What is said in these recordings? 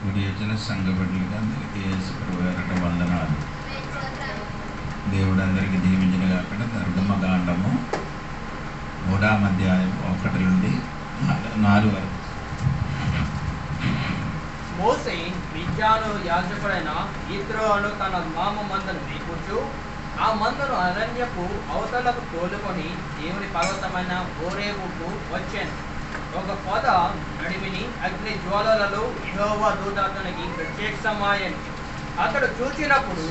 గుడి వచ్చిన సంఘ బిడ్డలకి అందరికీ యేసు ప్రభువారి వందనాలు. దేవుడు అందరికీ దీవించిన కాకుండా నిర్గమకాండము 3వ అధ్యాయం 1 నుండి 4 వరకు. మోషే మిద్యాను యాజకుడైన యిత్రోను తన మామ మందను మేపుచు ఆ మందను అరణ్యపు అవతలకు తోలుకొని దేవుని పర్వతమైన హోరేబుకు వచ్చాను. ఒక పొద నడిమిని అగ్ని జ్వాలలలో యెహోవా దూత అతనికి ప్రత్యక్షమాయను. అతడు చూచినప్పుడు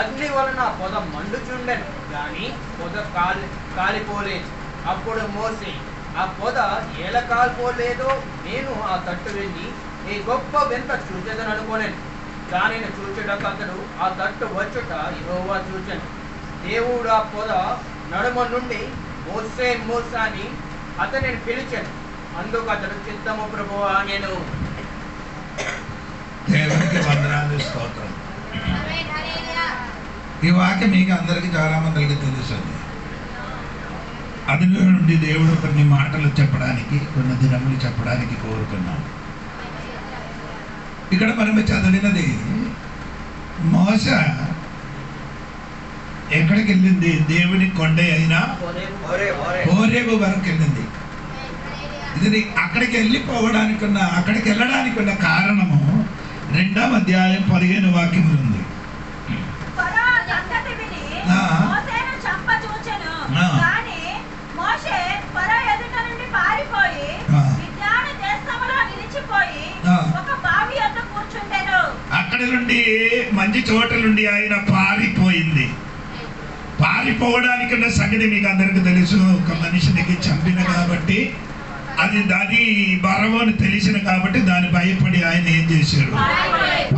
అగ్ని వలన పొద మండుచుండెను, కానీ పొద కాలిపోలేదు. అప్పుడు మోషే, ఆ పొద ఏల కాలిపోలేదో నేను ఆ తట్టు వెళ్ళి ఈ గొప్ప వింత చూచేదని అనుకోలేను. దానిని చూచుటకు అతడు ఆ తట్టు వచ్చుట యెహోవా చూచెను. దేవుడు ఆ పొద నడుమ నుండి మోషే మోషే అని అతనిని పిలిచాను. అందుకు అతడు చిత్తము ప్రభువా నేను. దేవునికి వందనాలు, స్తోత్రం. ఈ వాక్యం మీకు అందరికీ చాలా మందికి తెలుస్తుంది. అందులో నుండి దేవుడు కొన్ని మాటలు చెప్పడానికి, కొన్ని దినములు చెప్పడానికి కోరుకున్నాను. ఇక్కడ మనం చదివినది మోషే ఎక్కడికి వెళ్ళింది? దేవుని కొండ అయిన హోరేబు వరకు వెళ్ళింది. ఇది అక్కడికి వెళ్ళడానికి ఉన్న కారణము 2వ అధ్యాయం 15వ వాక్యములు ఉంది. అక్కడి నుండి మంచి చోట నుండి ఆయన పారిపోవడానికి ఉన్న సంగతి మీకు అందరికి తెలుసు. ఒక మనిషినికి చంపిన కాబట్టి అది బరవని తెలిసిన కాబట్టి దాన్ని భయపడి ఆయన ఏం చేశారు?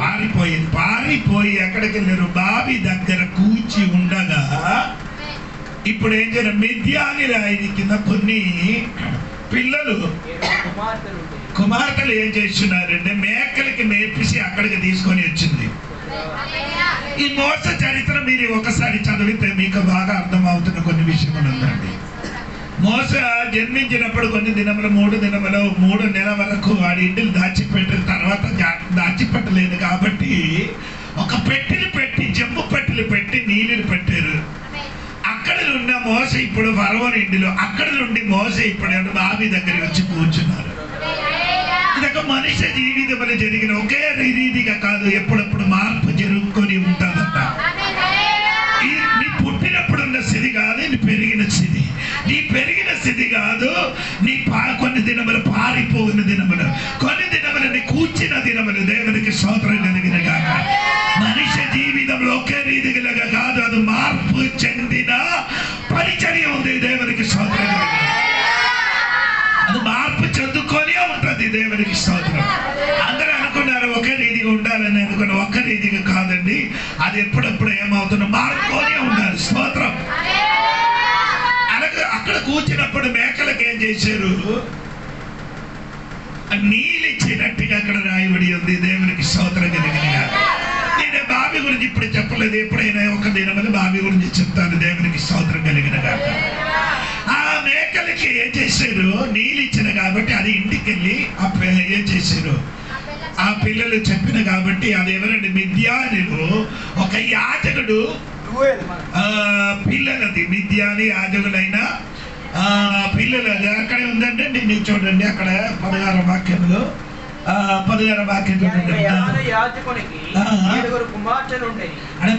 పారిపోయి ఎక్కడికి వెళ్ళారు? బావి దగ్గర కూర్చి ఉండగా ఇప్పుడు ఏం చేయాలి? మిద్యానీయుల ఆయన కింద కొన్ని పిల్లలు కుమార్తెలు ఏం చేస్తున్నారంటే మేకలకి మేపేసి అక్కడికి తీసుకొని వచ్చింది. ఈ మోస చరిత్ర మీరు ఒకసారి చదివితే మీకు బాగా అర్థం అవుతున్న కొన్ని విషయములు ఉందండి. మోస జన్మించినప్పుడు కొన్ని దినములు 3 నెలల వరకు వాడి ఇంటిని దాచిపెట్టిన తర్వాత దాచిపెట్టలేదు కాబట్టి ఒక పెట్టెలు పెట్టి, జమ్ము పెట్టెలు పెట్టి నీళ్ళు పెట్టారు. అక్కడ ఉన్న మోస ఇప్పుడు ఫరోని ఇంటిలో, అక్కడ నుండి మోస ఇప్పుడు బావి దగ్గర వచ్చి కూర్చున్నారు. ఇదొక మనిషి జీవితంలో జరిగిన ఒకే రీతిగా కాదు, ఎప్పుడప్పుడు మార్పు జరుగుకొని ఉంటుందట. నీ పుట్టినప్పుడున్న స్థితి కాదు, నీ పెరిగిన స్థితి. నీ పెరిగిన స్థితి కాదు, నీ కొన్ని దినములు పారిపోయిన దినములు, కొన్ని దినములు నీ కూర్చిన దినములు. దేవునికి స్తోత్రం కలిగిన గాక. మనిషి జీవితంలో ఒకే రీతిగా కాదు, అది మార్పు చెందిన పరిచర్య ఉంది. దేవునికి స్తోత్రం కలిగిన, అది మార్పు చెందుకొనే ఉంటుంది. దేవునికి స్తోత్రం. అందరూ అనుకున్నారు ఒకే రీతిగా ఉండాలని అనుకున్న, ఒక్క రీతిగా కాదండి. అది ఎప్పుడెప్పుడు ఏమవుతుందో మారుతూనే ఉండాలి. స్తోత్రం. అలాగే అక్కడ కూర్చున్నప్పుడు మేకలకు ఏం చేశారు? నీళ్ళు ఇచ్చినట్టుగా అక్కడ రాయబడి ఉంది. దేవునికి స్తోత్రం కలిగిన. నేను బావి గురించి ఇప్పుడు చెప్పలేదు, ఎప్పుడైనా ఒక దినమని బావి గురించి చెప్తాను. దేవునికి స్తోత్రం కలిగిన కాక. ఆ మేకలకి ఏం చేశారు? నీళ్ళు ఇచ్చిన కాబట్టి అది ఇంటికి వెళ్ళి ఏం చేశారు? ఆ పిల్లలు చెప్పిన కాబట్టి అది ఎవరండి? మిద్యానీయులు. ఒక యాజకుడు పిల్లలది, మిద్యాని యాజకులైన పిల్లలది అక్కడే ఉందంటే నేను చూడండి. అక్కడ 16వ వాక్యంలో 16వ వాక్యం చూడండి.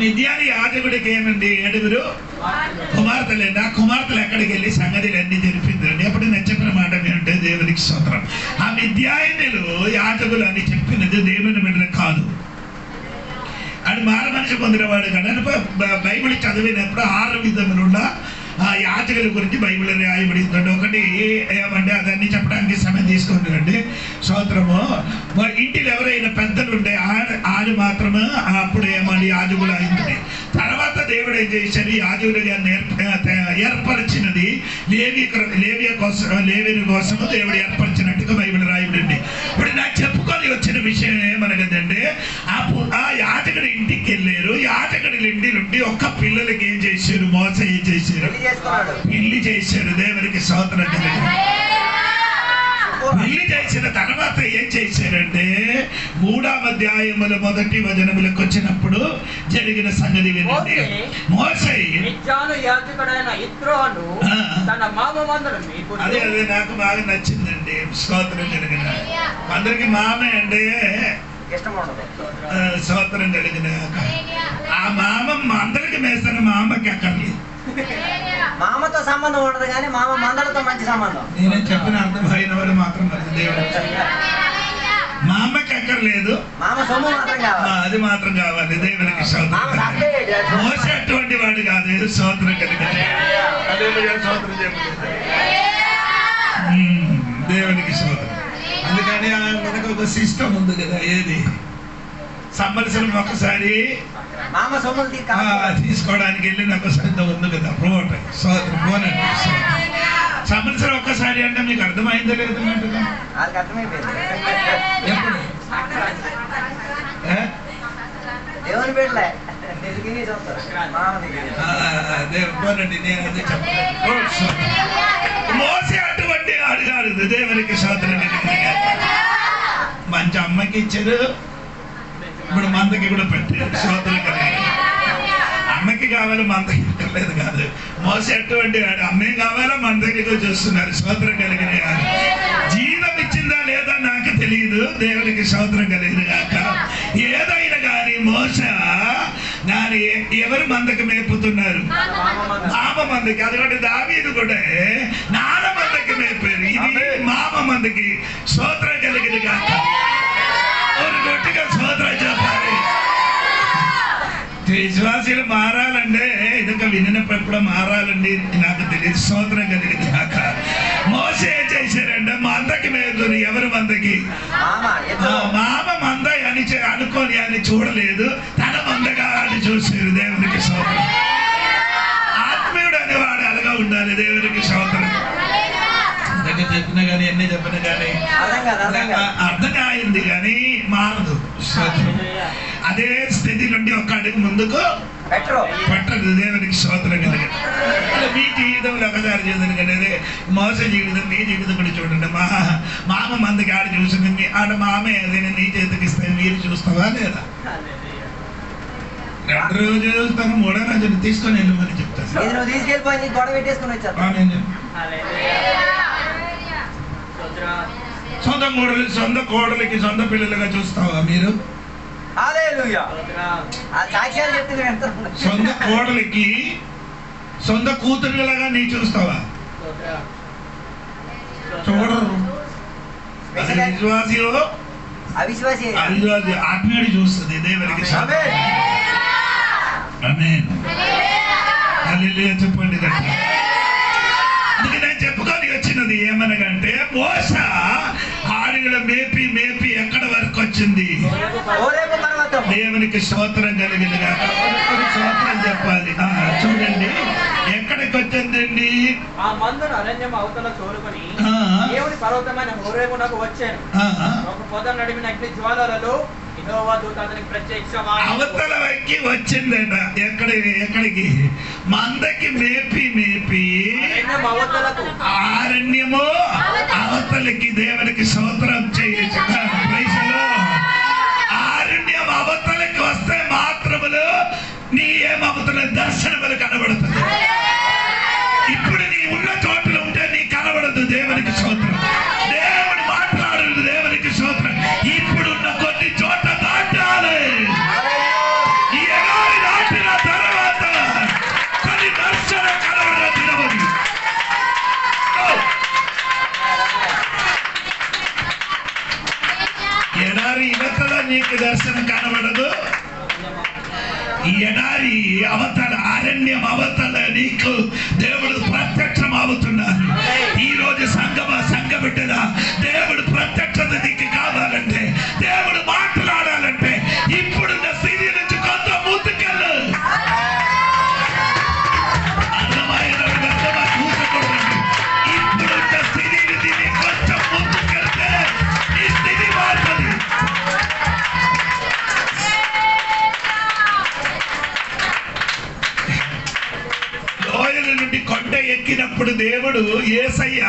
మిద్యాని యాజకుడికి ఏమండి? 7 కుమార్తెలు. ఆ కుమార్తెలు ఎక్కడికి వెళ్ళి సంగతులు అన్ని తెలిపిందండి. అప్పుడు నేను చెప్పిన మాట ఏంటంటే దేవునికి స్తోత్రం. ఆ మిద్యానీయులు యాజకులు అని చెప్పినది దేవుని బిడ్డలు కాదు, అది మారు మనిషి పొందినవాడు కదా. బైబిల్ చదివినప్పుడు 6 విధములున్న ఆ యాజకుల గురించి బైబిల్ రాయబడి ఉందండి. ఒకటి ఏమంటే అదన్నీ చెప్పడానికి సమయం తీసుకుంటారండి. స్తోత్రము. ఇంటిలో ఎవరైనా పెద్దలు ఉంటే ఆడు మాత్రమే అప్పుడు ఏమని యాజకులు అయింది. తర్వాత దేవుడు ఏం చేశాడు? యాజకులుగా ఏర్పరిచినది లేవియ కోసము దేవుడు ఏర్పరిచినట్టుగా బైబిల్ రాయబడింది. ఇప్పుడు నాకు చెప్పుకొని వచ్చిన విషయం ఏమనగదండి, ఆ యాజకుడి ఇంటికి వెళ్ళారు. యాజకుడి ఇంటి నుండి ఒక్క పిల్లలకి ఏం చేశారు? మోసం ఏం చేశారు? పెళ్లి చేశారు. దేవునికి స్తోత్రం. పెళ్లి చేసిన తర్వాత ఏం చేశారంటే 3వ అధ్యాయముల మొదటి వచనములకు వచ్చినప్పుడు జరిగిన సంగతి వినండి. మోషే మిద్యాను యాజకుడైన యిత్రోను తన మామ మందను మేపుచు. అదే నాకు బాగా నచ్చిందండి. స్తోత్రం కలిగిన అందరికి మామే అండి స్తోత్రం కలిగిన ఆ మామ అందరికి మేస్తాను, మామకి అక్కర్లేదు. మామతో సంబంధం ఉండదు కానీ మామ మందలతో మంచి సంబంధం. నేనే చెప్పిన అర్థమైన వారు మాత్రం దేవుడు మామకి అక్కర్లేదు, మామ సొమ్ము మాత్రం కావాలి. అది మాత్రం కావాలి. దేవునికి స్తోత్రం. మోసే అటువంటి వాడు కాదు. స్తోత్రం కలిగిన స్తోత్రం చెప్పలేదు. దేవునికి స్తోత్రం. అందుకని మనకు ఒక సిస్టమ్ ఉంది కదా, ఏది సంవత్సరం ఒకసారి మామ సొమ్ములు తీసుకోవడానికి వెళ్ళి నాకు శ్రద్ధ ఉంది కదా, ప్రోట స్తోత్రం పోనండి. సంవత్సరం ఒక్కసారి అంటే మీకు అర్థమైందో లేదు అన్నట్టుగా ఎప్పుడు దేవుని బిడ్డలే పోనండి. నేను అదే చెప్తాను. మోసే అటువంటి అడిగాడు. దేవునికి స్తోత్రం. మంచి అమ్మకి ఇచ్చారు, ఇప్పుడు మందకి కూడా పెట్టారు. స్తోత్రం కలిగి అమ్మకి కావాలి, మందకి ఇక్కర్లేదు కాదు. మోసే అటువంటి అమ్మే కావాలా, మందకి చూస్తున్నారు. స్తోత్రం కలిగిన జీవం ఇచ్చిందా లేదా నాకు తెలియదు. దేవునికి స్తోత్రం కలిగిన కాక ఏదైనా కానీ మోస దాని ఎవరు మందకి మేపుతున్నారు? మామ మందకి. అదొకటి దావీదు కూడా నాన్న మందకి మేపారు, ఇది మామ మందకి. స్తోత్రం కలిగిన కాక ఒక గట్టిగా స్తోత్రం చెప్పాలి. విశ్వాసులు మారాలంటే ఇదొక వినినప్పుడు మారాలండి నాకు తెలియదు. స్తోత్రం కలిగింది కాక మోసే ఏం చేశారంటే మందకి మేపుతున్నారు. ఎవరు మందకి? మామ మంద అని అనుకోని అని చూడలేదు, తన మందగా అని చూసారు. దేవునికి స్తోత్రం. ఆత్మీయుడు అనేవాడు అలాగా ఉండాలి. దేవునికి స్తోత్రం. చెప్పినా కానీ ఎన్ని చెప్పినా కానీ అర్థం అయింది కానీ మారదు. అదే స్థితి నుండి ఒక అడుగు ముందుకు పెట్టదు. దేవునికి స్తోత్రం కలిగి మీ జీవితంలో ఒకసారి చూడండి కానీ అదే మోస జీవితం, మీ జీవితం కూడా చూడండి. మామ మందికి ఆడ చూసింది, ఆడ మామే అదే నీ చేతికి ఇస్తే మీరు చూస్తావా లేదా? 2 రోజులు చూస్తాను, 3వ రోజులు తీసుకొని వెళ్ళమని చెప్తాను. సొంత కోడలికి సొంత పిల్లలుగా చూస్తావా మీరు? సొంత కోడలికి సొంత కూతురులాగా నీ చూస్తావా? చూడరు. విశ్వాసియో అవిశ్వాసి ఆత్మీయుడు చూస్తుంది. దేవునికి చెప్పండి. అందుకే నేను చెప్పుకొని వచ్చినది ఏమనగంటే మోస ఆడుగుల మేపి మేపి ఎక్కడ వరకు వచ్చింది? దేవునికి స్తోత్రం కలిగింది కాక స్తోత్రం చెప్పాలి. చూడండి ఎక్కడికి వచ్చిందండి? ఆ మందను అరణ్యం అవతల తోలుకొని దేవుని పర్వతమైన హోరేబునకు వచ్చాను. ఒక పొద నడిమిన అగ్ని జ్వాలలలో యెహోవా దూత అతనికి ప్రత్యక్షమై అవతల వైకి వచ్చిందట. ఎక్కడికి? మందకి మేపి మేపి అరణ్యము అవతలకి. దేవునికి స్తోత్రం చేయొచ్చు. అరణ్యం అవతలకి వస్తే మాత్రములు నీ ఏమవుతున్న దర్శనములు కనబడుతుంది. ఇప్పుడు నీ ఉన్న చోట్ల ఉంటే నీ కనబడదు. దేవునికి స్తోత్రం. దేవుడు మాట్లాడదు. దేవునికి స్తోత్రం. ఇప్పుడున్న కొన్ని చోట్ల దాటాలి. ఈ ఎడారి దాటిన తర్వాత కొన్ని దర్శన కనబడ తినవదు. ఎడారి ఇవతల నీకు దర్శనం కనబడదు. ఎడారి అవతల అరణ్యం అవతల నీకు దేవుడు ప్రత్యక్షం అవుతున్నారు. ఈ రోజు సంఘ బిడ్డల దేవుడు ప్రత్యక్షత నీకు కావాలంటే, దేవుడు మాట్లాడాలంటే ఇప్పుడున్న స్థితి నుంచి కొంత ముందుకెళ్ళు. ఇప్పుడున్న స్థితి నుంచి కొంచెం ముందుకెళ్తే ఈ స్థితి మారుతుంది. నుండి కొండ ఎక్కినప్పుడు దేవుడు యేసయ్య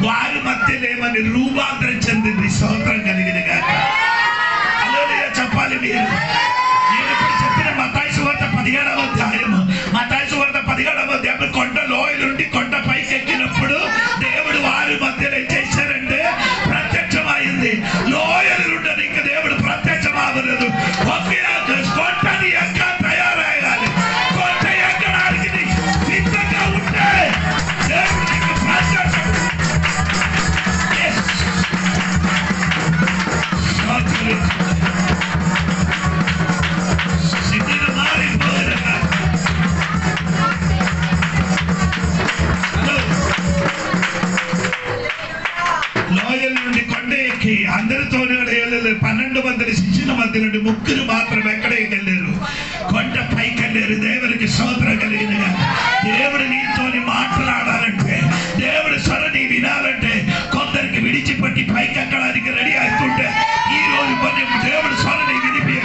వారి మధ్య లేమని రూపాంతరం చెందింది. స్తోత్రం కలిగిన గాక 12 మంది శిష్యుల మధ్య నుండి 3 మాత్రం ఎక్కడికి వెళ్ళారు? కొండ పైకి వెళ్ళారు. దేవునికి స్తోత్రం కలిగినగా. దేవుడు నీతోని మాట్లాడాలంటే, దేవుడు స్వరని వినాలంటే కొందరికి విడిచిపెట్టి పైకి ఎక్కడానికి రెడీ అవుతుంటే ఈ రోజు కొన్ని దేవుడు స్వరని వినిపి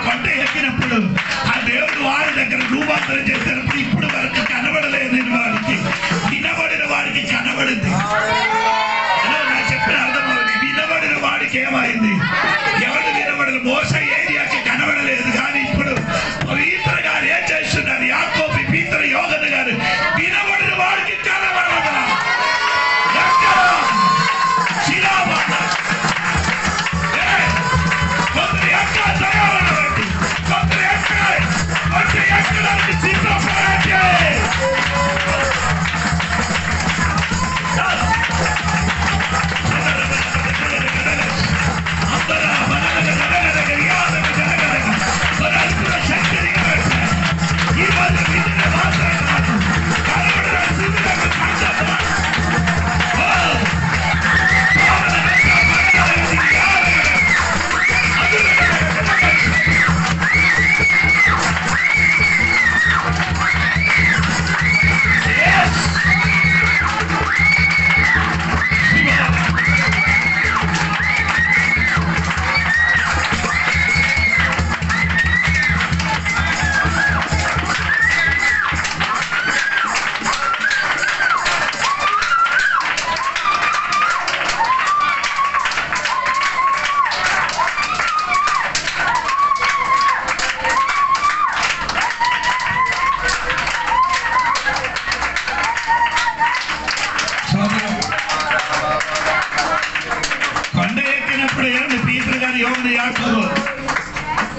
కొండ ఎక్కినప్పుడు ఆ దేవుడు వారి దగ్గర రూపాంతరం చేసినప్పుడు ఇప్పుడు వరకు కనబడలేదు వాడికి, వినబడిన వాడికి కనబడింది. నా చెప్పిన అర్థమవుతుంది. వినబడిన వాడికి ఏమైంది? ఎవరు వినబడిన మోసే ఏరియాకి కనబడలేదు. కానీ ఇప్పుడు పీతర్ గారు ఏం చేస్తున్నారు? యాకోబు, పీతర్, యోహన్న గారు వినబడిన వాడికి కనబడదా?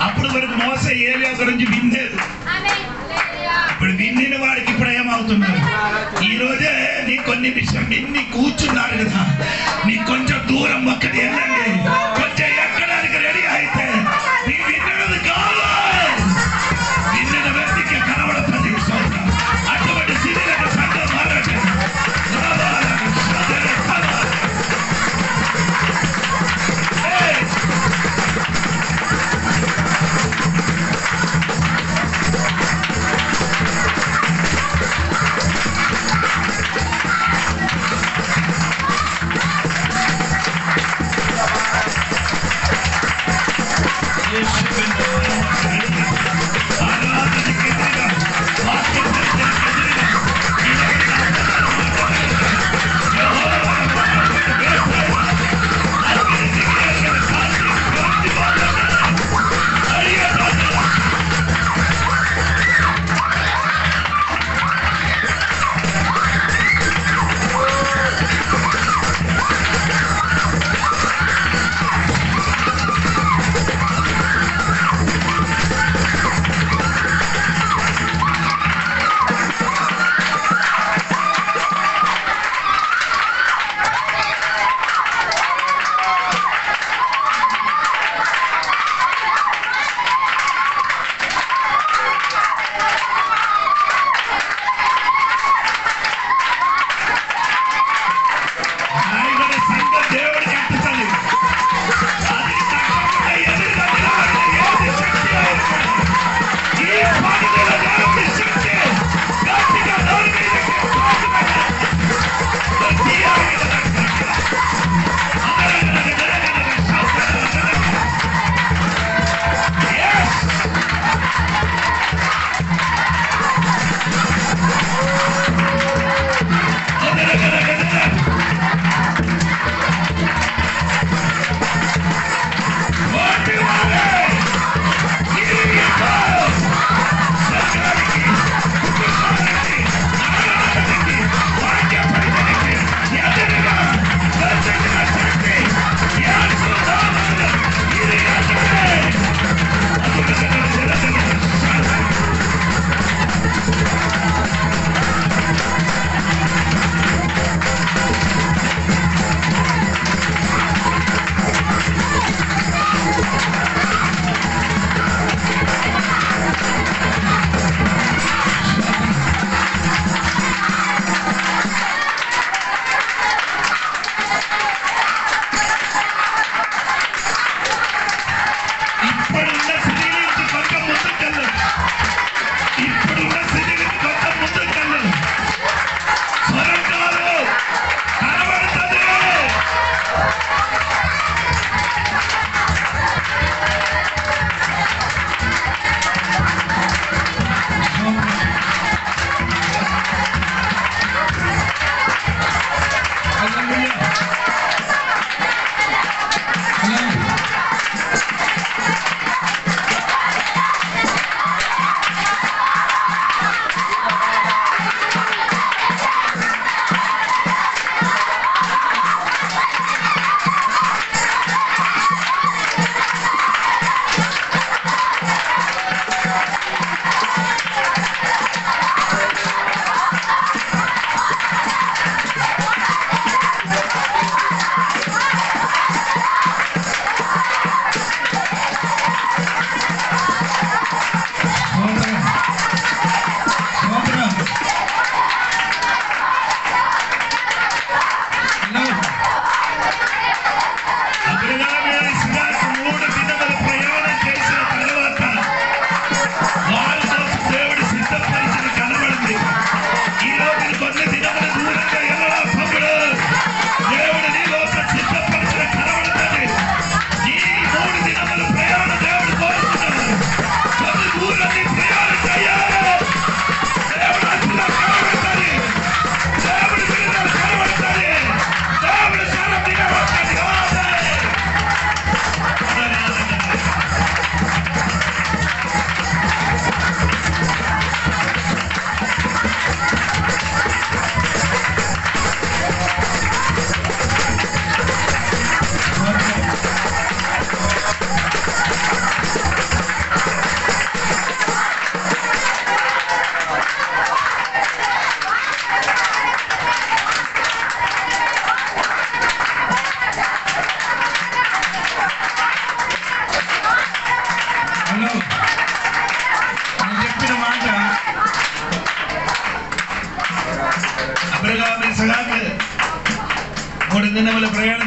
అప్పుడు వరకు మోసే ఏలియా గురించి వినలేదు. ఇప్పుడు విన్నిన వాడికి ఇప్పుడు ఏమవుతున్నారు? ఈ రోజే నీ కొన్ని విషయం విన్ని కూర్చున్నారు కదా, నీ కొంచెం దూరం ఒక్కటి వెళ్ళండి. కొంచెం ఎక్కడానికి రెడీ అయితే నీ విన్నది కాదు, విన్నిన వ్యక్తికి కనబడుతుంది. అటువంటి స్థితిలో సంఘం మారట్లేదు.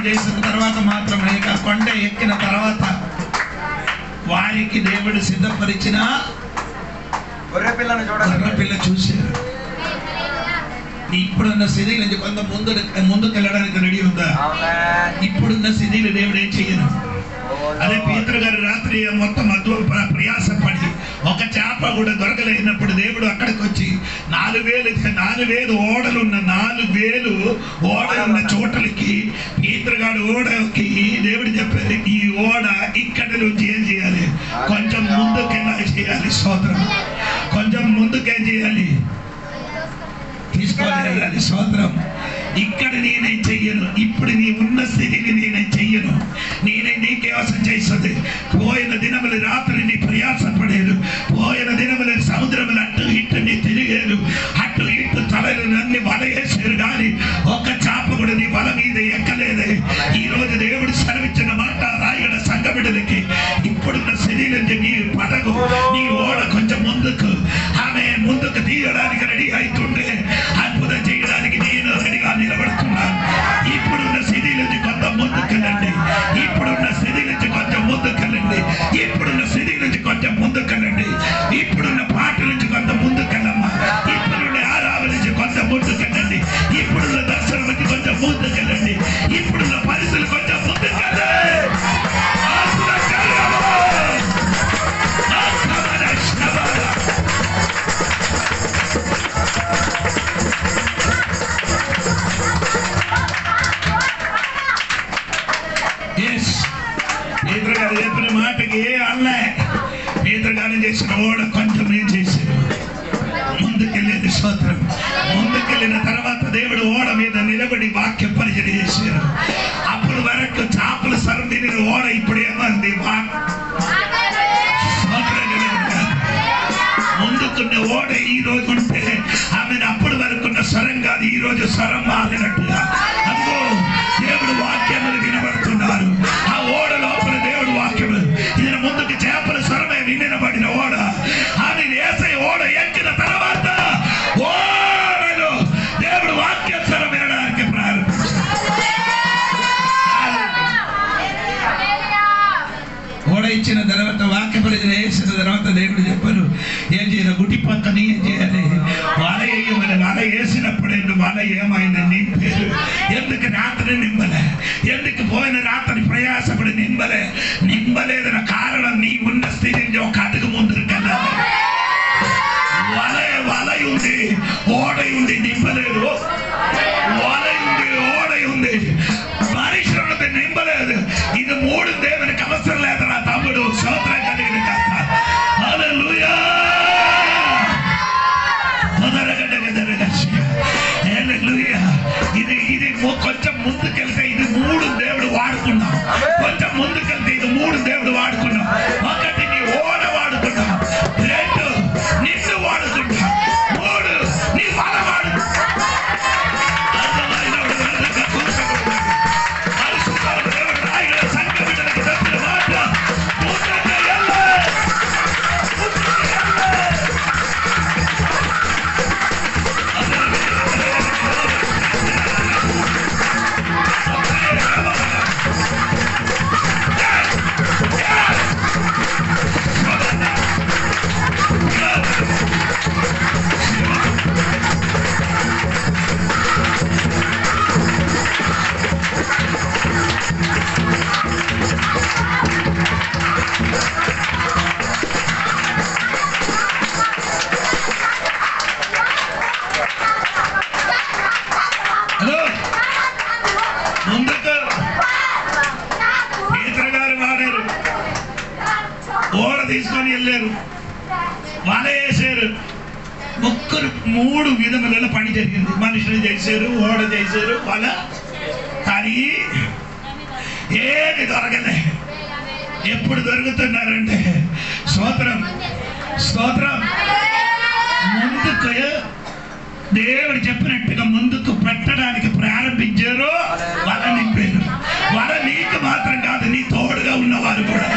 చేసిన తర్వాత మాత్రమే ఇక కొండ ఎక్కిన తర్వాత వారికి దేవుడు సిద్ధపరిచిన గొర్రె పిల్లను పిల్ల చూశారు. ఇప్పుడున్న స్థితి నుంచి కొంత ముందుకు వెళ్ళడానికి రెడీ ఉందా? ఇప్పుడున్న స్థితిలో దేవుడు ఏం చెయ్యను. అదే పీతరు గారు రాత్రి మొత్తం ప్రయాసపడి ఒక చేప కూడా దొరకలేనప్పుడు దేవుడు అక్కడికి వచ్చి 4,000 ఓడలున్న 4,000 ఓడలున్న చోటలకి పీతరు గారు ఓడకి దేవుడు చెప్పారు, ఈ ఓడ ఇక్కడ నుంచి ఏం చేయాలి, కొంచెం ముందుకెలా చేయాలి, స్తోత్రం, కొంచెం ముందుకేం చేయాలి, తీసుకొని వెళ్ళాలి, స్తోత్రం. ఇక్కడ నేనేం చెయ్యను, ఇప్పుడు నీ ఉన్న స్థితిని నేనేం చెయ్యను, నేనే నీకే అవసరం చేస్తుంది. పోయిన దినములు రాత్రి నీ ప్రయాసపడేరు, పోయిన దినములు సముద్రములు అటు ఇటు నీ తిరిగేరు, అటు ఇటు తలలు నన్ను వల వేసారు, కానీ ఒక్క చేప కూడా నీ వల మీద ఎక్కలేదే. ఈ రోజు దేవుడు సెలవిచ్చిన మాట రాయగడ సంఘ బిడ్డలకి, ఇప్పుడున్న స్థితి నుంచి నీ పడగు నీ ఓడ కొంచెం ముందుకు ఆమె ముందుకు తీయడానికి రెడీ అవుతుండే, అద్భుతం చేయడానికి నేను రెడీగా నిలబడుతున్నాను. ఇప్పుడున్న స్థితి నుంచి కొంత ముందుకెళ్ళండి, ఇప్పుడున్న స్థితి నుంచి కొంచెం ముందుకెళ్ళండి, ఇప్పుడున్న స్థితి నుంచి కొంచెం ముందుకెళ్ళండి, ఇప్పుడున్న పాట నుంచి కొంత ముందుకెళ్ళమ్మా, ఇప్పుడున్న ఆరాధన నుంచి కొంత ముందుకెళ్ళండి, ఇప్పుడున్న దర్శనం నుంచి కొంచెం ముందుకెళ్ళండి, ఇప్పుడున్న పరిస్థితులు కొంచెం ముందుకెళ్ళండి. చెప్పిన మాటకి ఏ అల్లే పీతరుగానే చేసిన ఓడ కొంచెం ఏం చేశారు, ముందుకెళ్ళేది, స్తోత్రం. ముందుకెళ్ళిన తర్వాత దేవుడు ఓడ మీద నిలబడి వాక్య పరిచయం చేశారు. అప్పుడు వరకు చేపలు సరం తిని ఓడ ఇప్పుడు ఏమంది, ముందుకున్న ఓడ ఈ రోజు ఉంటే ఆమెను అప్పుడు వరకున్న స్వరం కాదు, ఈ రోజు స్వరం మారినట్టుగా అదిగో దేవుడు వాక్యములు వినబడుతున్నారు. ఆ ఓడ లోపల దేవుడు వాక్యములు ఈయన ముందుకు చేపల స్వరమే వినబడిన ఓడ, ఆమె వేసే ఓడ ఎక్కిన తర్వాత ఓడలో దేవుడు వాక్య స్వరం వినడానికి ప్రారంభించారు. ఓడ ఇచ్చిన తర్వాత వాక్య పరిచయం చేసిన తర్వాత దేవుడు చెప్పారు, ఏం చేయాలి, గుడి పక్కని ఏం చేయాలి, వల వేయమని. వల వేసినప్పుడు వల ఏమైంది, నింపారు. ఎందుకు రాత్రి నింబలే, ఎందుకు పోయిన రాత్రి ప్రయాసపడి నింబలేదన్న కారణం నీ ఉన్న స్థితి నుంచి ఒక అడుగు ముందు కదా. వల ఉంది, ఓడ ఉంది, నింపలేదు. వల ఉంది, ఓడ ఉంది, మనుషులతో నింపలేదు. ఇది 3 దేవునికి అవసరం లేదు నా తమ్ముడు, స్తోత్రం కలిగిన కాక. హల్లెలూయా. ఇది కొంచెం ముందుకెళ్తే ఇది 3 దేవుడు వాడుకున్నాం, కొంచెం ముందుకెళ్తే ఇది 3 దేవుడు వాడుకున్నాం. ఒకటి నీ ఓడ వాడుకున్నాం, 2 నిన్ను వాడుకుంటాం, 3 నీ వల వాడుకుంటాం. తీసుకొని వెళ్ళారు, వల వేసారు. 3 విధములలో పని జరిగింది. మనుషులు చేశారు, ఓడ చేశారు, వల, కానీ ఏది దొరకలే. ఎప్పుడు దొరుకుతున్నారంటే స్తోత్రం, స్తోత్రం, ముందుకు దేవుడు చెప్పినట్టుగా ముందుకు పెట్టడానికి ప్రారంభించారు, వల నింపారు. వల నీకు మాత్రం కాదు, నీ తోడుగా ఉన్నవారు కూడా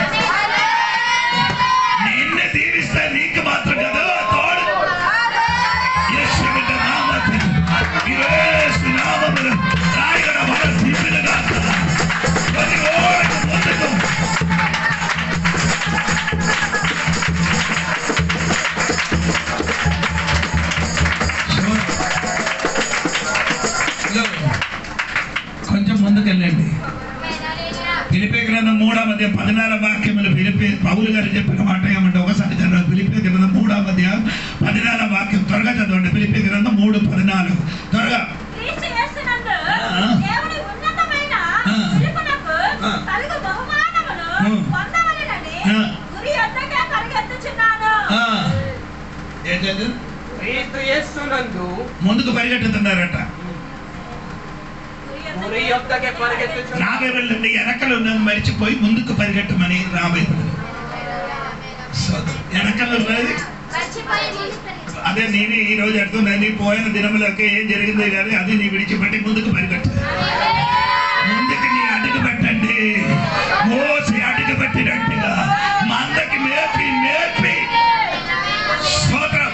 నిన్ను దీవిస్తే నీకు మాత్రం కదా తోడు. యేసు నామమున రాయగడ వల నింపిన ఫిలిప్పీ గ్రంథం 3వ అధ్యాయం 14వ వాక్యములు ఫిలిప్పీ పౌలు గారు చెప్పిన మాట ఏమంటే ఒకసారి చదవండి. ఫిలిప్పీ గ్రంథం 3వ అధ్యాయం 14వ వాక్యం త్వరగా చదవండి. ఫిలిప్పీ గ్రంథం 3:14 త్వరగా. ముందుకు పరిగెట్టుతున్నారట. నా బైబిల్ నుండి వెనకలు మరిచిపోయి ముందుకు పరిగెట్టమని నా బైబిల్. వెనకలు ఉన్నది అదే నేనే ఈ రోజు అడుగుతున్నాను. నీ పోయిన దినములకి ఏం జరిగిందో కానీ అది నీ విడిచిపెట్టి ముందుకు పరిగెట్టు. ముందుకు నీ అడుగు పెట్టండి. మోసి అడుగు పెట్టినట్టుగా మందకి మేపి స్తోత్రం.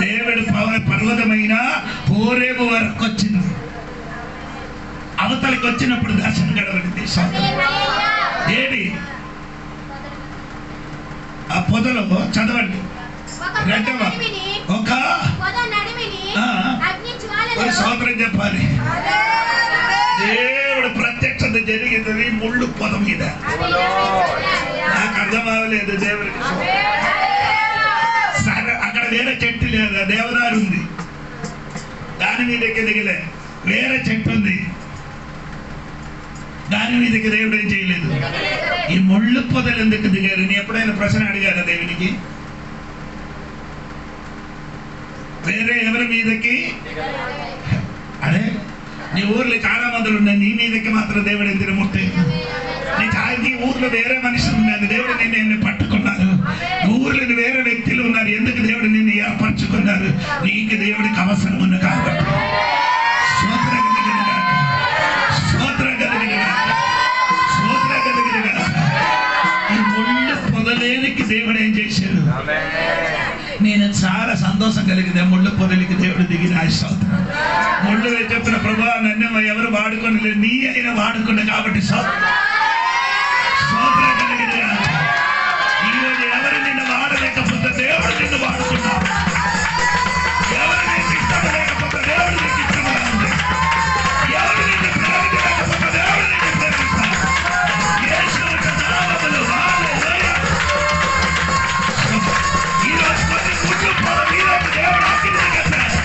దేవుడు పర్వతమైన హోరేబు వరకు వచ్చింది. అవతలికి వచ్చినప్పుడు దర్శనం గడవడింది. ఏది ఆ పొదలో చదవండి. రెండవ ఒక స్తోత్రం చెప్పాలి. దేవుడు ప్రత్యక్షత జరిగింది ముళ్ళు పొద మీద. నాకు అర్థం అవ్వలేదు దేవుడికి. అక్కడ వేరే చెట్టు లేదా, దేవదారు ఉంది, దాని మీదకి దిగలే. వేరే చెట్టు ఉంది, దాని మీదకి దేవుడు ఏం చేయలేదు. ఈ ముళ్ళు పొదలు ఎందుకు దిగారు? నీ ఎప్పుడైనా ప్రశ్న అడిగారా దేవునికి? వేరే ఎవరి మీదకి? అదే నీ ఊర్లో చాలా మందులు ఉన్నాయి, నీ మీదకి మాత్రం దేవుడు ఎందుకు ముట్టే? నీ ఊర్లో వేరే మనుషులు ఉన్నారు, దేవుడు నిన్ను పట్టుకున్నారు. ఊర్లో వేరే వ్యక్తులు ఉన్నారు, ఎందుకు దేవుడు నిన్ను ఏర్పరచుకున్నారు? నీకు దేవుడికి అవసరం ఉంది కాబట్టి. ఈ ముళ్ళు పొదలేనికి దేవుడు ఏం చేశాడు? నేను చాలా సంతోషం కలిగింది. ముళ్ళు పొదలికి దేవుడు దిగిన స్తోత్రం. ముళ్ళు చెప్పిన ప్రభా నన్ను ఎవరు వాడుకోలేదు, నీ అయినా వాడుకున్నా కాబట్టి స్తోత్రం కలిగింది. ఈరోజు ఎవరు నిన్ను వాడలేకపోతే దేవుడు నిన్ను వాడుకున్నాడు. ఎవరు నీకు ఇష్టం లేకపోతే దేవుడు నీకు ఇష్టంగా ఉంది. ఎవరు నిన్ను ప్రేమించలేకపోతే దేవుడు నిన్ను ప్రేమిస్తాడు. యేసు నామములో హల్లెలూయా. ఈరోజు కొన్ని ముళ్ళు పొద మీదకి దేవుడు అగ్ని దిగేస్తాడు.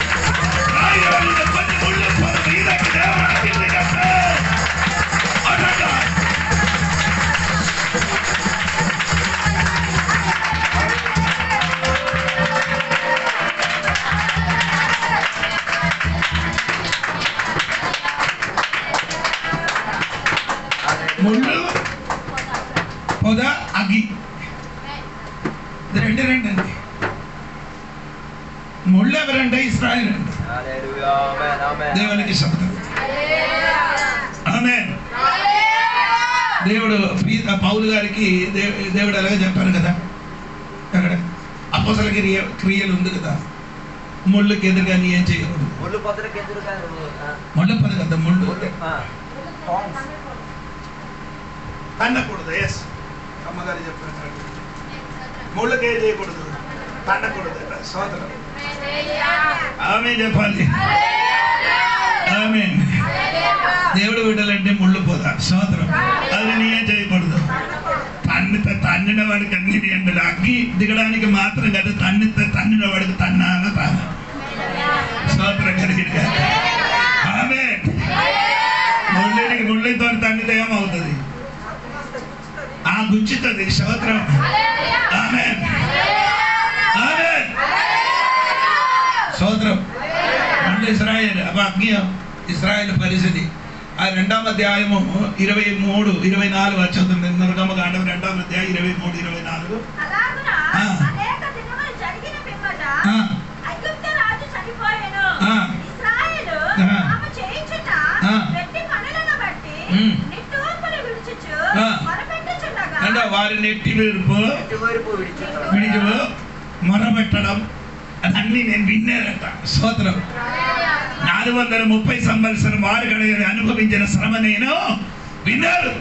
ఈరోజు కొన్ని ముళ్ళు పొద మీదకి దేవుడు అగ్ని దిగేస్తాడు. అడగా ముళ్ళు పొద అగ్గి రెండు అండి. ముళ్ళు ఎవరంటే ఇశ్రాయేలు అండి. దేవునికి శబ్దం. ఆమేన్. దేవుడు పౌలు గారికి దేవుడు అలాగే చెప్పారు కదా, అక్కడ అపోస్తల క్రియలు ఉంది కదా, ముళ్ళకి ఎదురుగా నీ ఏం చేయకూడదు. ముళ్ళు పొద కదా, ముళ్ళు తన్నకూడదు. ఎస్ అమ్మగారు చెప్పారు, ముళ్ళకి ఏం చేయకూడదు, తన్నకూడదు. సోదరం ఆమేన్ చెప్పాలి. ఆమేన్. దేవుడు బిడ్డలంటే ముళ్ళు పోదా సోదరం, అది నీ ఏం చేయకూడదు. తన్నిన వాడికి అన్ని ఎండలు అగ్గి దిగడానికి మాత్రం కదా, తన్నిన వాడికి తన్నాన తాన సోదరం కలిగిన. ఆమేన్. ముళ్ళతో తన్నితే ఏమవుతుంది? ఆ గుచ్చుతుంది సోదరం. ఆమేన్. ఆమేన్. సోదరం ఇశ్రాయేల్ అగ్ని ఇశ్రాయేల్ పరిస్థితి. ఆ 2వ అధ్యాయము 23, 24 వచ్చేస్తుంది. నిర్గమకాండం 2వ అధ్యాయం 23, 24. అంటే వారి నెట్టి వేరుపు విడిచి మొరబెట్టడం అన్ని నేను విన్నారట. స్తోత్రం. 430 సంవత్సరం వారు అనుభవించిన శ్రమ నేను విన్నారు.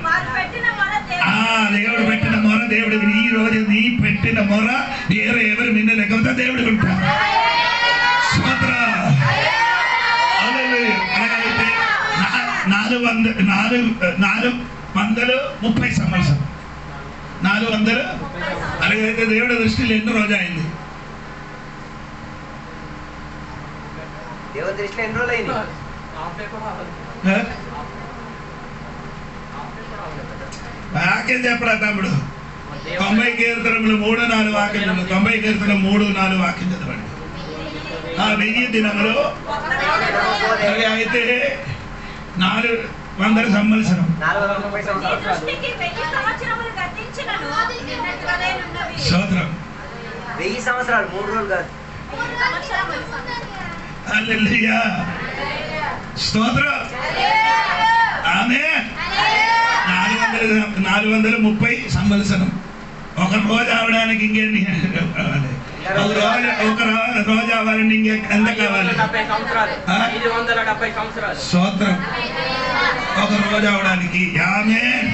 దేవుడు పెట్టిన మొర దేవుడు. ఈ రోజు నీ పెట్టిన మొర వేరే ఎవరు వినలేకపోతే దేవుడు ఉంటాడు. స్తోత్రం. అలాగైతే నా 430 సంవత్సరం. 400 అలాగైతే దేవుడి దృష్టిలో ఎన్ని రోజు అయింది? దేవుడి దృష్టిలో ఎన్ని రోజులు అయింది? వాక్యం చెప్పడా తమ్ముడు? 90 కీర్తనలు 3-4 వాక్యం, 90 కీర్తన 3-4 వాక్యం చదవండి. 1000 దినములు అయితే 400 సంవత్సరం. 430 స్తోత్రం. 1000 సంవత్సరాలు 3 రోజులు కాదు. హల్లెలూయా. స్తోత్రం. ఆమేన్. 430 సంవత్సరం. ఒక రోజు అవడానికి ఇంకెన్ని కావాలి? ఒక రోజు అవ్వాలంటే ఇంకెంత కావాలి? 570 సంవత్సరాలు. స్తోత్రం. ఒక రోజు అవడానికి. ఆమేన్.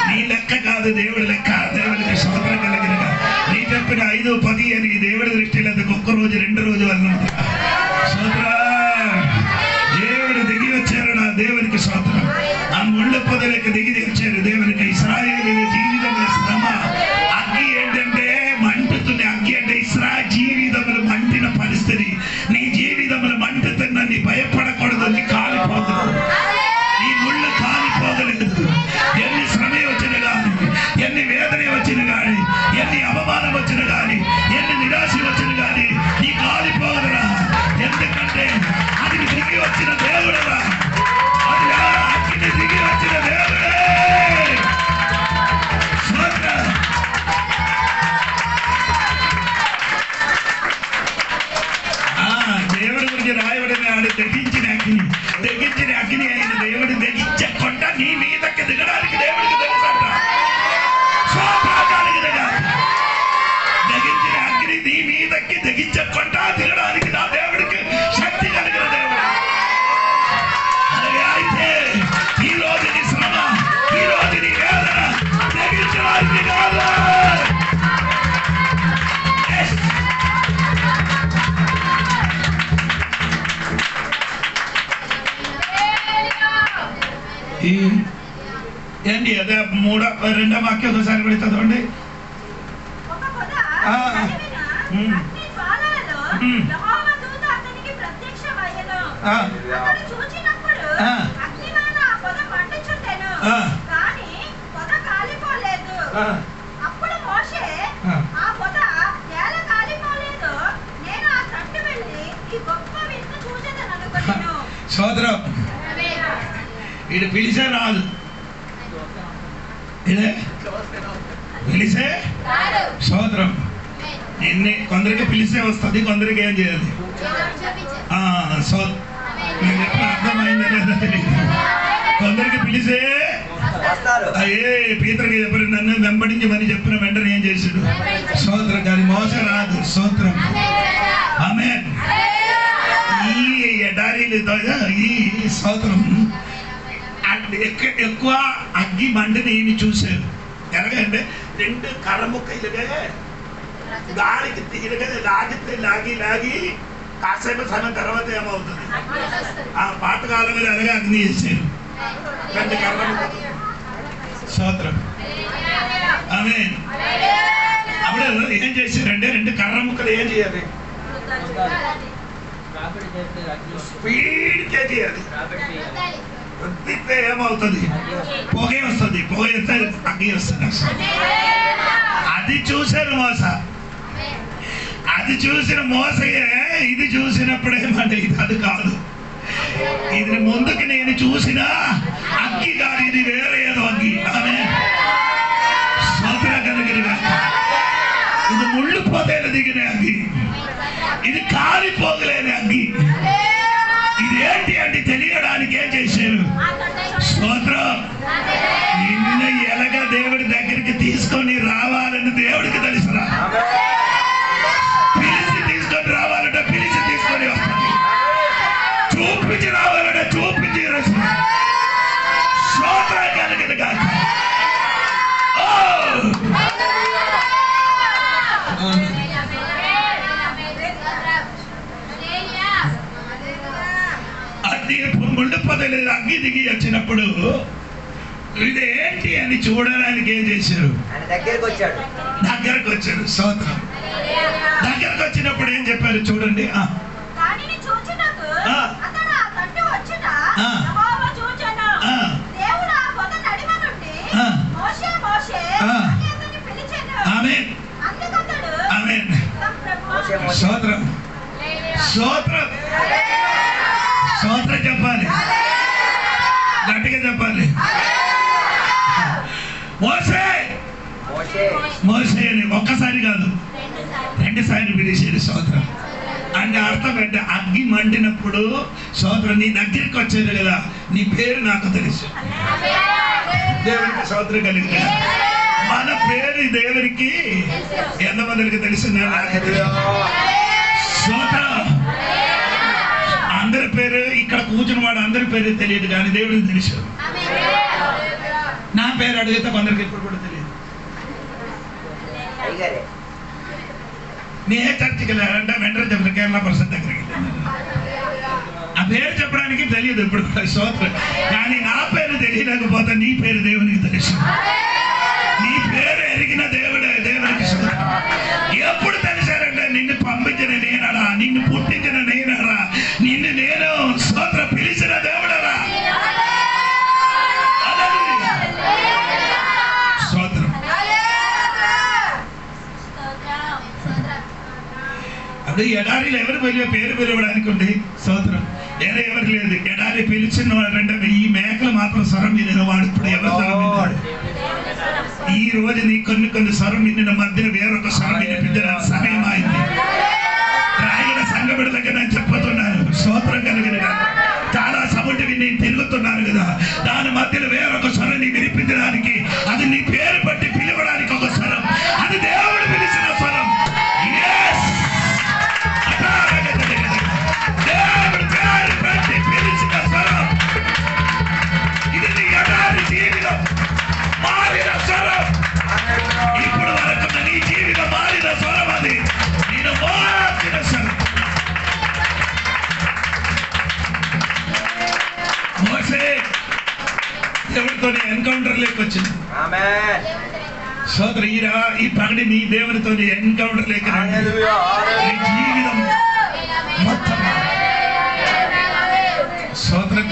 నీ లెక్క కాదు, దేవుడి లెక్క. దేవుడికి స్తోత్రం కలిగిన. నీ చెప్పిన 5, 10 అని దేవుడి దృష్టిలో ఒక్క రోజు 2 రోజులు అన్నమాట. స్తోత్రం. దేవుడు దిగి వచ్చారు. నా దేవునికి స్తోత్రం. ఆ ముళ్ళ పొదలకు దిగి వచ్చారు దేవునికి. ఇశ్రాయేలు జీవితంలో శ్రమ అగ్గి ఏంటంటే మంటుతుంది. అగ్గి అంటే ఇశ్రాయేలు జీవితంలో మంటిన పరిస్థితి. నీ జీవితంలో మంటుతున్న నీ భయపడకూడదు. నీ కాలిపోతుంది. నీ ముళ్ళు కాలిపోగలేదు. ఎన్ని శ్రమ వచ్చిన కానీ, ఎన్ని వేదన వచ్చిన కానీ, ఎన్ని అవమానం వచ్చిన కానీ, ఎన్ని నిరాశ వచ్చిన కానీ నీ కాలిపోగలరా. ఎందుకంటే అది దిగి వచ్చిన దేవుడరా. అది అగ్గిని దిగి వచ్చిన దేవుడే. దేవుడి గురించి రాయబడిన ఆడు తెగించిన అగ్ని అయిన దేవుడు తెగించకుండా నీ మీదకి దిగడానికి దేవుడికి తెలుసట. తెగించిన అగ్ని నీ మీదకి తెగించకుండా దిగడానికి నా దేవుడికి శక్తి కలిగిన దేవుడు. అలాగే అయితే ఈ రోజు నీ శ్రమ, ఈ రోజు నీ వేదన తెగించడానికి కాదు. ఏంటి అదే 2వ వాక్యం ఒకసారి కూడా చదవండి. సోదరం ఇది పిలిచే రాదు. ఇదే పిలిచే సోదరం. నిన్నే కొందరికి పిలిచే వస్తుంది, కొందరికి ఏం చేయాలి? నేను ఎప్పుడు అర్థమైంది లేదా తెలియదు. కొందరికి పిలిచే పీతరకి చెప్పిన నన్ను వెంబడించమని చెప్పిన వెంటనే ఏం చేసాడు? సోదరం. కానీ మోసం రాదు. సోదరం. ఆమేన్. ఈ ఎడారిలో ఈ సోదరం ఎక్కువ అగ్గి మంటని ఈయన చూశారు. ఎలాగంటే 2 కర్ర ముక్కలుగా గాలికి తీరగా లాగి కాసేపు సమయం తర్వాత ఏమవుతుంది? ఆ పాతకాలంలో అలాగే అగ్ని చేశారు. 2 కర్ర ముక్కలు. స్తోత్రం. ఆమేన్. అప్పుడు ఏం చేశారంటే 2 కర్ర ముక్కలు ఏం చేయాలి? స్పీడ్ చేయాలి. వద్దితే ఏమవుతుంది? పొగే వస్తుంది. పొగ వస్తే అగ్గి వస్తుంది. అది చూశారు మోస. అది చూసిన మోసయే ఇది చూసినప్పుడు ఏమంటే ఇది అది కాదు. ఇది ముందుకు నేను చూసిన అగ్గి కాదు, ఇది వేరే ఏదో అగ్గి. ఆమేన్. స్తోత్రం కలిగిన. ఇది ముళ్ళు పొదలు దిగిన అగ్గి, ఇది కాలిపోగలేని అగ్గి. ఇదేంటి అంటే తెలియడానికి ఏం చేశారు? స్తోత్రం. నిన్న ఎలాగ దేవుడి దగ్గరికి తీసుకొని రావాలని దేవుడికి తెలుసురా. పిలిచి తీసుకొని రావాలంటే పిలిచి తీసుకొని వస్తాను. చూపించి రావాలంటే చూపించి స్తోత్రం కలిగిన కాదు. అది ముళ్ళు పొద పిల్లలు అగ్గి దిగి వచ్చినప్పుడు ఇదేంటి అని చూడడానికి ఏం చేశారు? ఆయన దగ్గరికి వచ్చాడు. దగ్గరకు వచ్చారు. స్తోత్రం. దగ్గరకు వచ్చినప్పుడు ఏం చెప్పారు చూడండి. స్తోత్రం. స్తోత్రం. స్తోత్రం చెప్పాలి, గట్టిగా చెప్పాలి. మోసే మోసే అని ఒక్కసారి కాదు, 2 సార్లు పిలిచేది. స్తోత్రం. అంటే అర్థం అంటే అగ్గి మండినప్పుడు స్తోత్రం నీ దగ్గరికి వచ్చేది కదా, నీ పేరు నాకు తెలుసు. దేవునికి స్తోత్రం కలిగింది. మన పేరు దేవునికి ఎంతమందికి తెలిసిందా? స్తోత్రం. అందరి పేరు ఇక్కడ కూర్చున్న వాడు అందరి పేరు తెలియదు, కానీ దేవుడికి తెలుసు. నా పేరు అడిగితే కొందరికి ఇప్పుడు కూడా తెలియదు. నే చర్చికి వెళ్ళారంటే వెంటనే చెప్తాను, కేరళ పరిషత్ దగ్గరికి వెళ్ళాను. ఆ పేరు చెప్పడానికి తెలియదు ఇప్పుడు కూడా. స్తోత్రం. కానీ నా పేరు తెలియలేకపోతే నీ పేరు దేవునికి తెలుసు. నీ పేరు ఎరిగిన దేవుడే దేవునికి స్తోత్రం. ఎప్పుడు తెలిసారంటే నిన్ను పంపించిన నేనరా, నిన్ను పుట్టించిన నేనరా, నిన్ను నేను స్తోత్రం పిలిచిన దేవుడరా. స్తోత్రం. అదే ఎడారిలో ఎవరు పేరు పిలవడానికి ఉంది? స్తోత్రం. వేరే ఎవరు లేదు. ఎడారి పిలిచిన వాడంటే ఈ మేకలు మాత్రం స్వరం మీద వాడు. ఇప్పుడు ఎవరు స్వరం మీద? ఈ రోజు నీ కొన్ని స్వరం విన్న మధ్యన వేరొక స్వరం వినిపించడానికి సమయం అయింది. రాయగడ సంఘ బిడ్డలకి నేను చెప్పుతున్నాను, స్తోత్రం కలిగిన చాలా సముద్ర విని తిరుగుతున్నారు కదా, దాని మధ్యలో వేరొక స్వరం నీ వినిపించడానికి, అది నీ పేరు బట్టి పిలవడానికి ఒక స్వరం, అది దేవుడు పిలిచిన స్వరం. దేవుడు పేరు బట్టి పిలిచిన స్వరం. ఇది నీ ఎడారి జీవితం మారిన స్వరం. ఇప్పుడు వరకు నీ జీవితం మారిన స్వరం, అది నేను మార్చిన స్వరం. మోసే దేవుడితో ఎన్కౌంటర్ లేక వచ్చింది. సోదరు ఈ పగడి నీ దేవునితో ఎన్కౌంటర్ లేక నీ జీవితం మొత్తం సోదరు.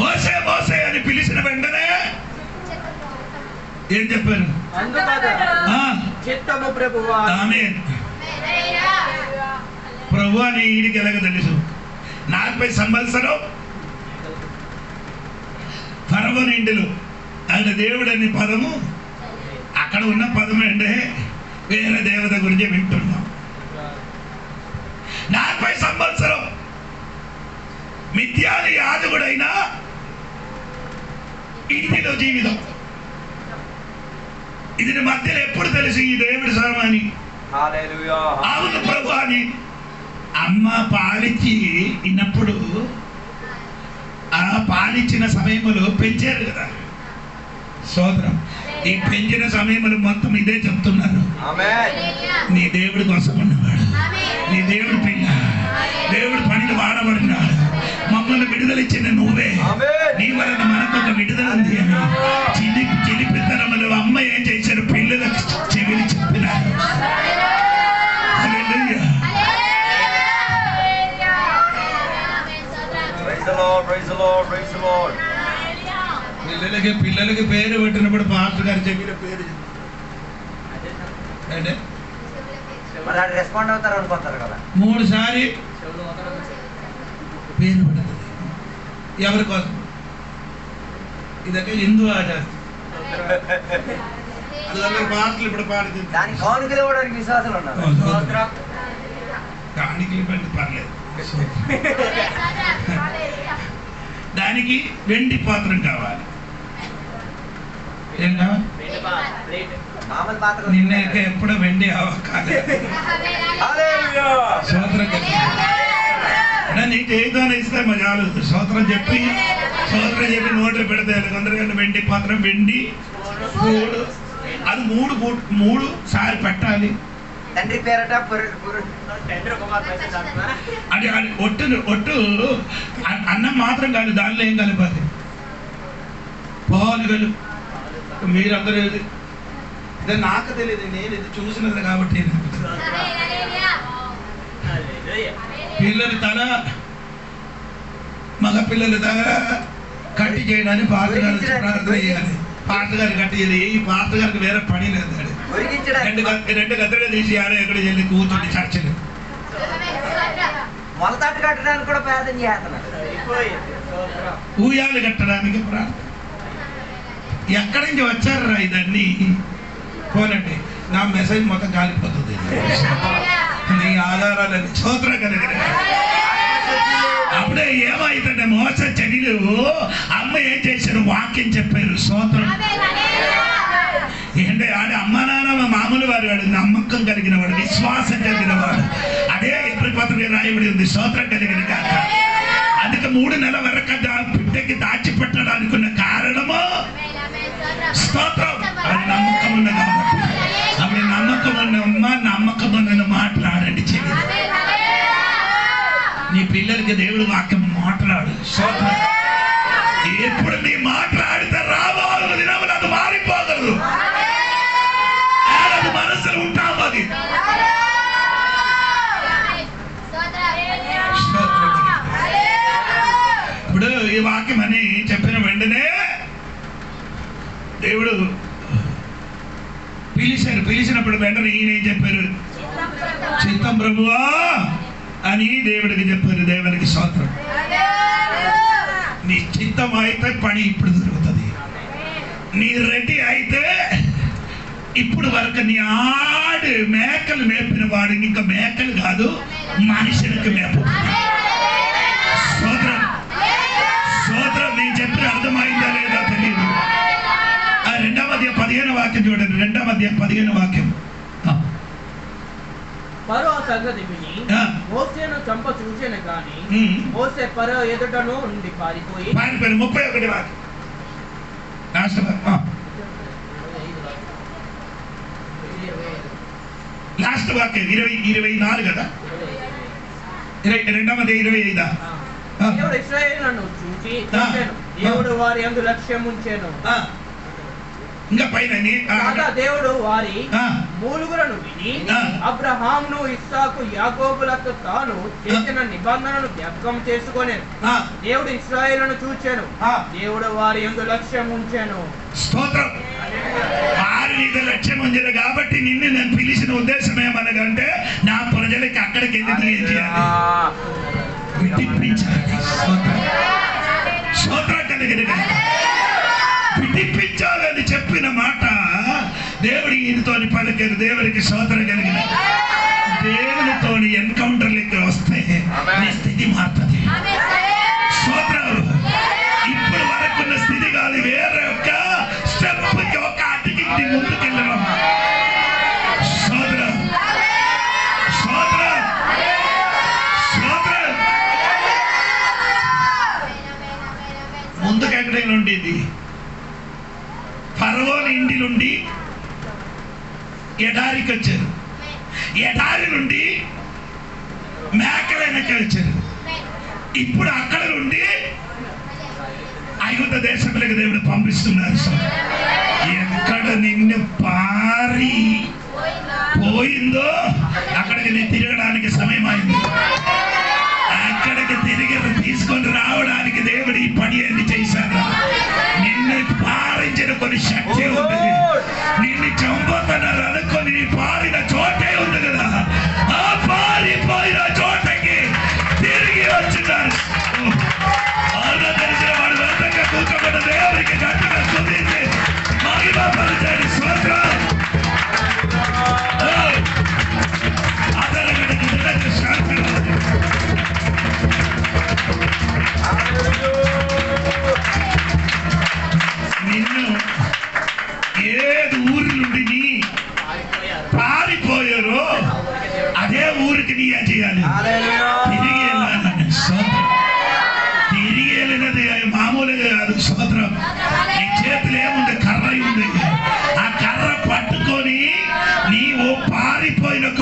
మోసే మోసే అని పిలిచిన వెంటనే ఏం చెప్పారు? ప్రభు అని ఈడికి ఎలాగ తెలుసు? 40 సంవత్సరం ఫరవో ఇంటిలో ఆయన దేవుడు అనే పదము అక్కడ ఉన్న పదము అంటే వేరే దేవత గురించి వింటున్నాం. 40 సంవత్సరం మిథ్యాని యాజకుడైనా ఇంటిలో జీవితం. ఇది మధ్యలో ఎప్పుడు తెలిసి ఈ దేవుడి స్వరమని? అవును ప్రభు అని అమ్మ పాలిచ్చి ఇన్నప్పుడు, ఆ పాలిచ్చిన సమయంలో పెంచారు కదా సోదరం. ఈ పెంచిన సమయంలో మొత్తం ఇదే చెప్తున్నారు, నీ దేవుడి కోసం ఉన్నవాడు, నీ దేవుడి పిల్ల, దేవుడి పనిని వాడబడినాడు, మమ్మల్ని విడుదలిచ్చిన నువ్వే, నీ వలన మనకొక విడుదల ఉంది అని చిలిపితనములు అమ్మ ఏం చేశారు? పిల్లలకు చెవిని చెప్పినారు. పిల్లలకి పేరు పెట్టినప్పుడు పాస్టర్ గారు చెప్పిన పేరు రెస్పాండ్ అవుతారు అనుకుంటారు కదా. 3 సారి పేరు పడుతుంది. ఎవరి కోసం? ఇదొక హిందూ ఆచారం. అందువల్ల పాటలు ఇప్పుడు పాడుతుంది. దానికి కానుకలు ఇవ్వడానికి విశ్వాసాలు ఉన్నారు. కానుకలు పెట్టి పర్లేదు. దానికి వెండి పాత్రం కావాలి. ఏం కావాలి? నిన్నక ఎప్పుడో వెండి కాలేదు. నీకు ఏదో ఇస్తే మజాలు. సోత్రం చెప్పి నోట్లో పెడితే కొందరికంటే వెండి పాత్రం, వెండి 3 అది 3 సారి పెట్టాలి. తండ్రి పేరట అది ఒట్టు అన్నం మాత్రం కాదు, దానిలో ఏం కలపాలి? పాలు కలుపు. మీరందరూ ఇది నాకు తెలియదు, నేను ఇది చూసినది కాబట్టి. పిల్లలు తల, మగ పిల్లలు తల కట్టి చేయడానికి పాత్ర గారు ప్రార్థన చేయాలి. పాత్ర గారు కట్టి చేయాలి. ఈ పాత్ర గారికి వేరే పని లేదు. రెండు గద్దలు తీసి ఆడ ఎక్కడ వెళ్ళి కూర్చొని చర్చలు మొలతాటు కట్టడానికి కూడా ప్రార్థన చేస్తున్నారు. ఊయాలు కట్టడానికి ప్రార్థన. ఎక్కడి నుంచి వచ్చారా ఇదన్నీ? పోనండి, నా మెసేజ్ మొత్తం కాలిపోతుంది. నీ ఆధారాలని స్తోత్రం కలిగిన అప్పుడే ఏమైందంటే మోస చర్యలు అమ్మ ఏం చేశారు? వాక్యం చెప్పారు. స్తోత్రం. ఏంటంటే ఆడ అమ్మ నాన్న మామూలు వారు వాడు, నమ్మకం కలిగిన వాడు, విశ్వాసం కలిగిన వాడు. అదే ఎప్పుడు పత్రిక రాయబడి ఉంది. స్తోత్రం కలిగిన కాక అందుకే 3 నెలల వరకు బిడ్డకి దాచిపెట్టడానికి ఉన్న కారణము స్తోత్రం. అది నమ్మకం ఉన్న కాబట్టి. అప్పుడు నమ్మకం ఉన్న అమ్మ, నమ్మకం ఉన్న మాట్లాడండి. చెల్లి, నీ పిల్లలకి దేవుడు వాక్యం మాట్లాడు. స్తోత్రం. ఎప్పుడు నీ మాట్లాడితే రాబోయే దినములు అది మారిపోగలదు. అది మనసులో ఉంటాం. అది ఇప్పుడు ఈ వాక్యం అని చెప్పిన వెంటనే దేవుడు పిలిచినప్పుడు వెంటనే ఈయన ఏం చెప్పారు? చిత్తం ప్రభువా అని దేవుడికి చెప్పారు. దేవునికి స్తోత్రం. నీ చిత్తం అయితే పని ఇప్పుడు దొరుకుతుంది. నీ రెడీ అయితే ఇప్పుడు వరకు నీ ఆడు మేకలు మేపిన వాడు ఇంకా మేకలు కాదు, మనుషులకు మేపు. స్తోత్రం. స్తోత్రం. నేను చెప్పిన అర్థమైందా లేదా తెలియదు. 2వ అధ్యాయం 15వ వాక్యం చూడండి. 2వ అధ్యాయం 15వ వాక్యం. ఫరో సంగతి విని మోసేను చంప చూసేను కానీ మోసే ఫరో ఎదుటను నుండి పారిపోయి 31వ వాక్యం. లాస్ట్ వాక్యం 24 కదా. 2వ అధ్యాయం 25. దేవుడు ఇశ్రాయేలును చూచి దేవుడు వారి యందు లక్ష్యం ఉంచెను. ఇంకా పైన దేవుడు వారి మూలుగులను విని అబ్రహామును, ఇస్సాకు, యాకోబులతో తాను చేసిన నిబంధనను జ్ఞాపకం చేసుకొనెను. దేవుడు ఇశ్రాయేలును చూచెను. దేవుడు వారి యందు లక్ష్యం ఉంచెను. స్తోత్రం. వారి మీద లక్ష్యం ఉంచెను కాబట్టి నిన్ను నేను పిలిచిన ఉద్దేశం ఏమనగంటే నా ప్రజలకి అక్కడికి వెళ్ళి చేయాలి, విడిపించాలి. స్తోత్రం కలిగిన విడిపించాలని చెప్పిన మాట దేవుడి ఈయనతో పలికారు. దేవుడికి స్తోత్రం కలిగిన దేవునితో ఎన్కౌంటర్లకి వస్తే నీ స్థితి మారుతుంది. స్తోత్రం. ఇప్పుడు వరకున్న స్థితి కాదు, వేరే ఒక స్టెప్, ఒక అడిగి ముందుకెళ్ళడం. స్తోత్రం. స్తోత్రం. స్తోత్రం. ముందుకు ఎక్కడైనా ఉండేది ఫరోని ఇంటి నుండి ఎడారికి వచ్చారు. ఎడారి నుండి మేకలైనకి వచ్చారు. ఇప్పుడు అక్కడ నుండి ఐగుప్తు దేశంలోకి దేవుడు పంపిస్తున్నారు. ఎక్కడ నిన్ను పారి పోయిందో అక్కడికి నీ తిరగడానికి సమయం అయింది. అక్కడికి తిరిగి తీసుకొని రావడానికి దేవుడు ఈ పని అన్ని చేశారు. నిన్ను పారించిన కొన్ని శక్తి ఉంది. నిన్ను చంపుతున్నారు అనుకొని నీ పారిన చోటే ఉంది కదా, ఆ పారిపోయిన చోటకి తిరిగి వచ్చినారు. తెలిసిన వాడు వెంటనే కూర్చోబడ్డ దేవుడికి గట్టిగా స్తుతించి మహిమపరచండి. స్తోత్రం. అతనికి శాంతి నిన్ను ఏది ఊరి నుండి పారిపోయారో అదే ఊరికి నీ చేయాలి. తిరిగి వెళ్ళాలని. తిరిగి వెళ్ళినది మామూలుగా కాదు. స్తోత్రం. నీ చేతులు ఏముంది? కర్ర ఉంది. ఆ కర్ర పట్టుకొని నీవు పారిపోయిన ఒక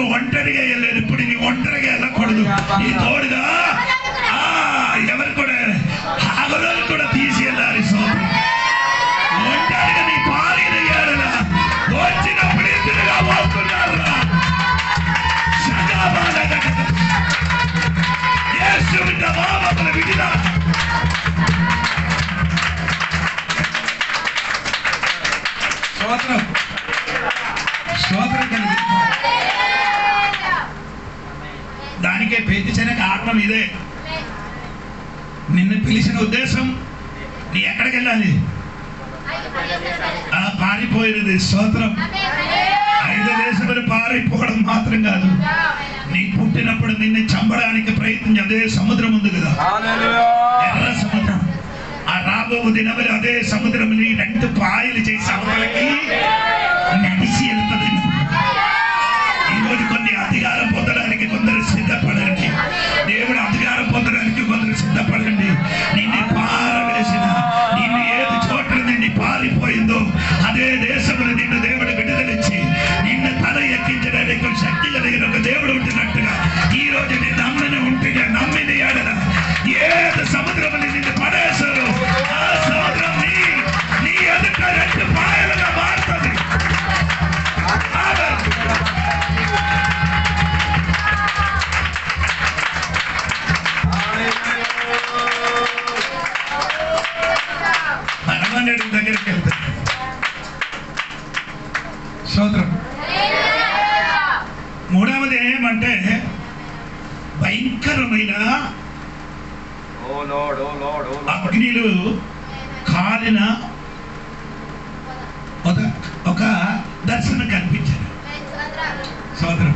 స్తోత్రం స్తోత్రం కలిగింది. దానికే పేతించిన కారణం ఇదే. నిన్ను పిలిచిన ఉద్దేశం నీ ఎక్కడికి వెళ్ళాలి? పారిపోయినది. స్తోత్రం. 5 దేశములు పారిపోవడం మాత్రం కాదు, నీ పుట్టినప్పుడు నిన్ను చంపడానికి ప్రయత్నించి అదే సముద్రం ఉంది కదా, ఎర్ర సముద్రం. ఆ రాబో దినములు అదే సముద్రం 2 పాయలు చేసి అవతలకి నడిచి వెళ్తుంది. ఈరోజు కొన్ని అధికారం పొందడానికి కొందరు సిద్ధపడండి. దేవుడు అధికారం పొందడానికి కొందరు సిద్ధపడండి. నిన్ను పారవేసిన, నిన్ను ఏది చోట్ల నిన్ను పారిపోయిందో అదే దేశంలో నిన్ను దేవుడు విడుదలిచ్చి నిన్ను తల ఎక్కించడానికి శక్తి కలిగిన ఒక దేవుడు ఉంటున్నట్టుగా ఈ రోజు నీ నమ్మని ఉంటుగా నమ్మిన ఏడన ఏది సముద్రంలో నిన్ను పడేశారు ఆ సముద్రం నీ ఎదుట 2 పాయలుగా మారుతుంది. హనుమానుడి దగ్గరికి వెళ్తాడు. స్తోత్రం. 3వది ఏమంటే భయంకరమైన అగ్నిలు కాలిన ఒక దర్శనం కనిపించారు. స్తోత్రం.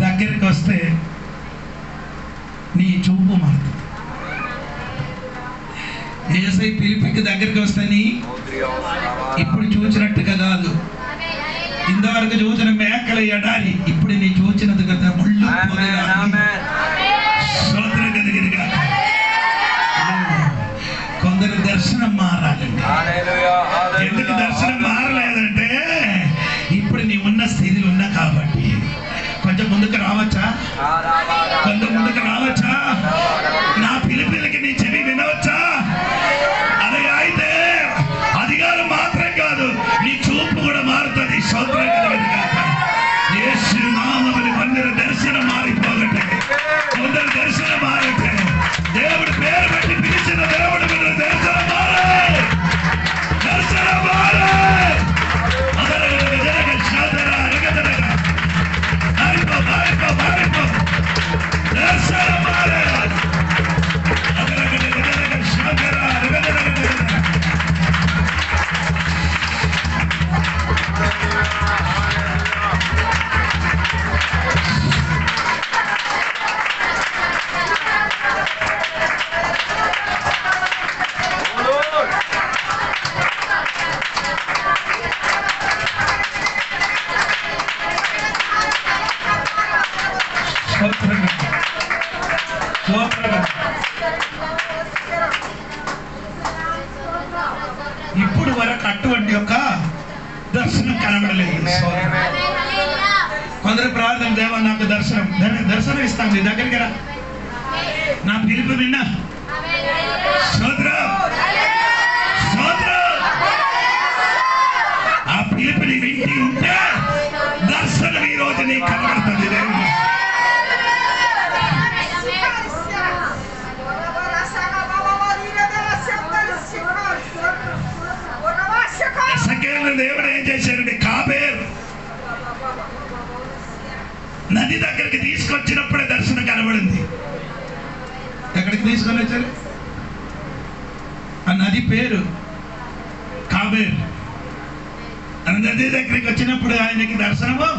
దగ్గరికి వస్తే నీ చూపు మారుతుంది. యేసయ్య పిలిపికి దగ్గరికి వస్తని ఇప్పుడు చూసినట్టుగా కాదు. ఇంతవరకు చూసిన మేకల ఎడారి ఇప్పుడు నీ చూసినది కదా ముళ్ళు. స్తోత్రం కలిగినగా కొందరు దర్శనం మారాలండి. ఎందుకు దర్శనం మారలేదంటే ఇప్పుడు నీ ఉన్న స్థితిలో ఉన్నా కాబట్టి కొంచెం ముందుకు రావచ్చా? కొంచెం ముందుకు రావచ్చా? నా పిలిపిలకి నీ చెవి వినవచ్చా? అలాగే అయితే అధికారం మాత్రం కాదు, నీ చూపు కూడా మారుతుంది. స్తోత్రం కలిగినగా యేసు నామమున కొందరు దర్శనం మారిపోగట్టే, కొందరు దర్శనం మారట్టే. దేవుడు పేరు పెట్టి పిలిచిన దేవుడు దర్శనం మారే, దర్శనం మారే. ఇప్పుడు వరకు అటువంటి ఒక దర్శనం కనబడలేదు. కొందరు ప్రార్థన, దేవా నాకు దర్శనం ఇస్తాను, నీ దగ్గరికి రా, నా పిలుపు విన్నా. ఆ పిలుపుని వింటి ఉంటే దర్శనం ఈ రోజు నీకు కనబడుతుంది. దేవుడు ఏం చేశారండి? కాబేర్ నది దగ్గరికి తీసుకొచ్చినప్పుడే దర్శనం కనబడింది. ఎక్కడికి తీసుకొని వచ్చారు? ఆ నది పేరు కాబేర్. ఆ నది దగ్గరికి వచ్చినప్పుడు ఆయనకి దర్శనము.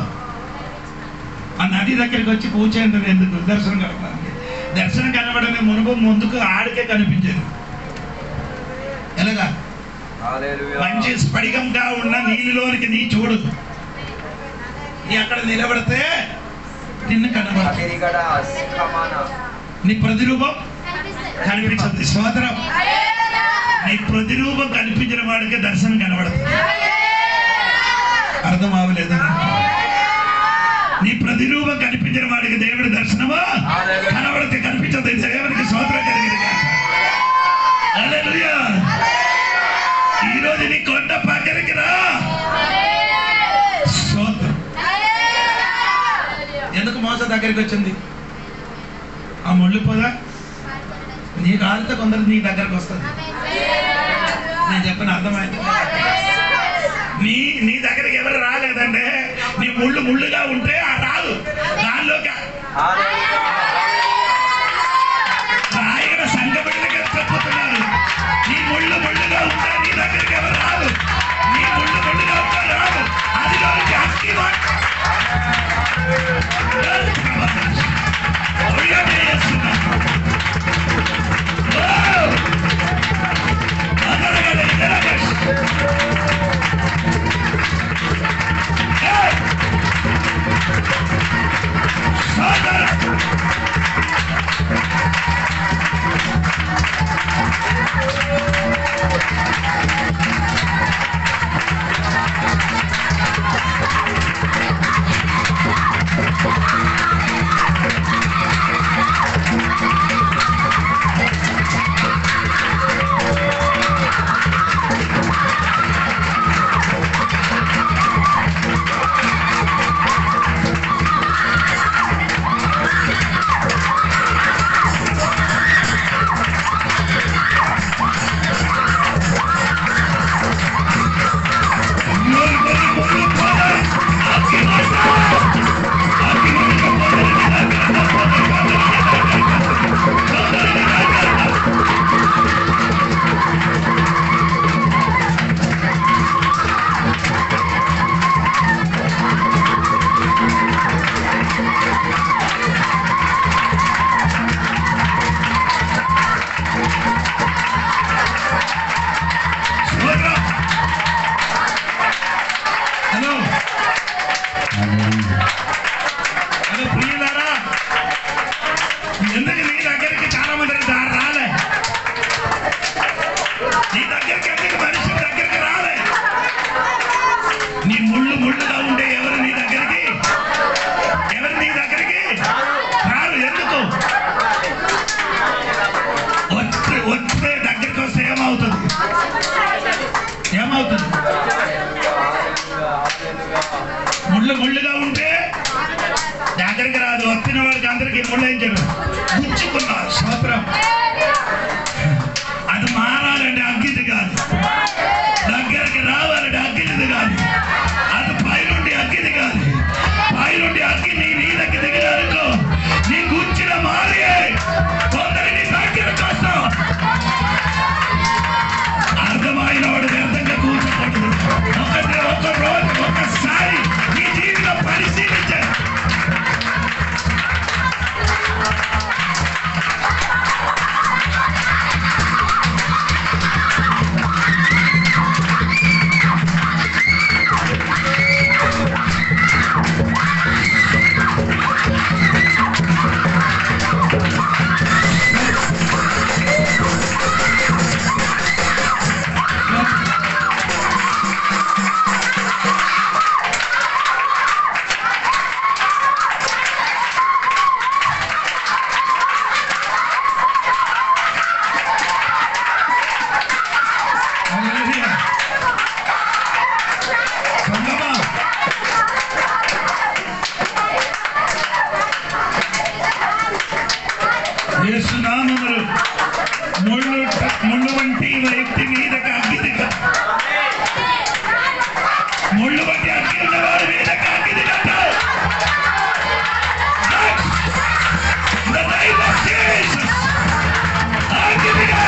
ఆ నది దగ్గరికి వచ్చి కూర్చోండి. ఎందుకు దర్శనం కనపడాలి? దర్శనం కనబడమే ముందుకు ఆడికే కనిపించేది. ఎలాగా? మంచి స్ఫటికంగా ఉన్న నీళ్ళలోనికి నీ చూడు, నీ అక్కడ నిలబడితే నిన్ను కనబడుతుంది, నీ ప్రతిరూపం కనిపించదు. స్తోత్రం. నీ ప్రతిరూపం కనిపించిన వాడికి దర్శనం కనబడుతుంది. అర్థం అవ్వలేదు? నీ ప్రతిరూపం కనిపించిన వాడికి దేవుడి దర్శనమా కనబడితే కనిపించదు. దేవుడికి స్తోత్రం కలిగింది. హల్లెలూయా. ఈ రోజు నీ కొండ పక్కరికి రా. స్తోత్రం. ఎందుకు మోస దగ్గరికి వచ్చింది? ఆ ముళ్ళు పోదా నీ కాలితో కొందరు నీ దగ్గరకు వస్తుంది. నేను చెప్పిన అర్థమైంది. నీ దగ్గరికి ఎవరు రాలేదంటే నీ ముళ్ళుగా ఉంటే ఆ రాదు దానిలోకి ఆయన సంఘ బిడ్డలకి చెప్పబోతున్నారు. నీ ముళ్ళుగా ఉంటే నీ దగ్గరికి ఎవరు రాదు. నీ ముళ్ళుగా ఉంటే రాదు. అదిలోకి అక్కి ముళ్ళుగా ఉంటే దగ్గరికి రాదు. వచ్చిన వాడికి అందరికి ముళ్ళేంచారు గుచ్చుకున్నారు. స్తోత్రం. అది మారాలంటే అగ్గిది కాదు. దగ్గరికి రావాలంటే అగ్గిది కాదు. అది పైనుండి అగ్గిది కాదు. పైనుండి అగ్గి నీ మీదకి దిగినారనుకో నీ గుచ్చిన మారి కొందరిని దగ్గర కోసం అర్థమైన వాడు వ్యర్థంగా కూర్చోకూడదు. ఒక రోజు ఒకసారి నీ జీవితం పరిశీలించారు. ముళ్ళు వంటి వ్యక్తి మీదకి అగ్గిదిగా ముళ్ళు వంటి అగ్గి ఉన్నవాడు మీదకి అగ్గిదిగా అగ్గిదిగా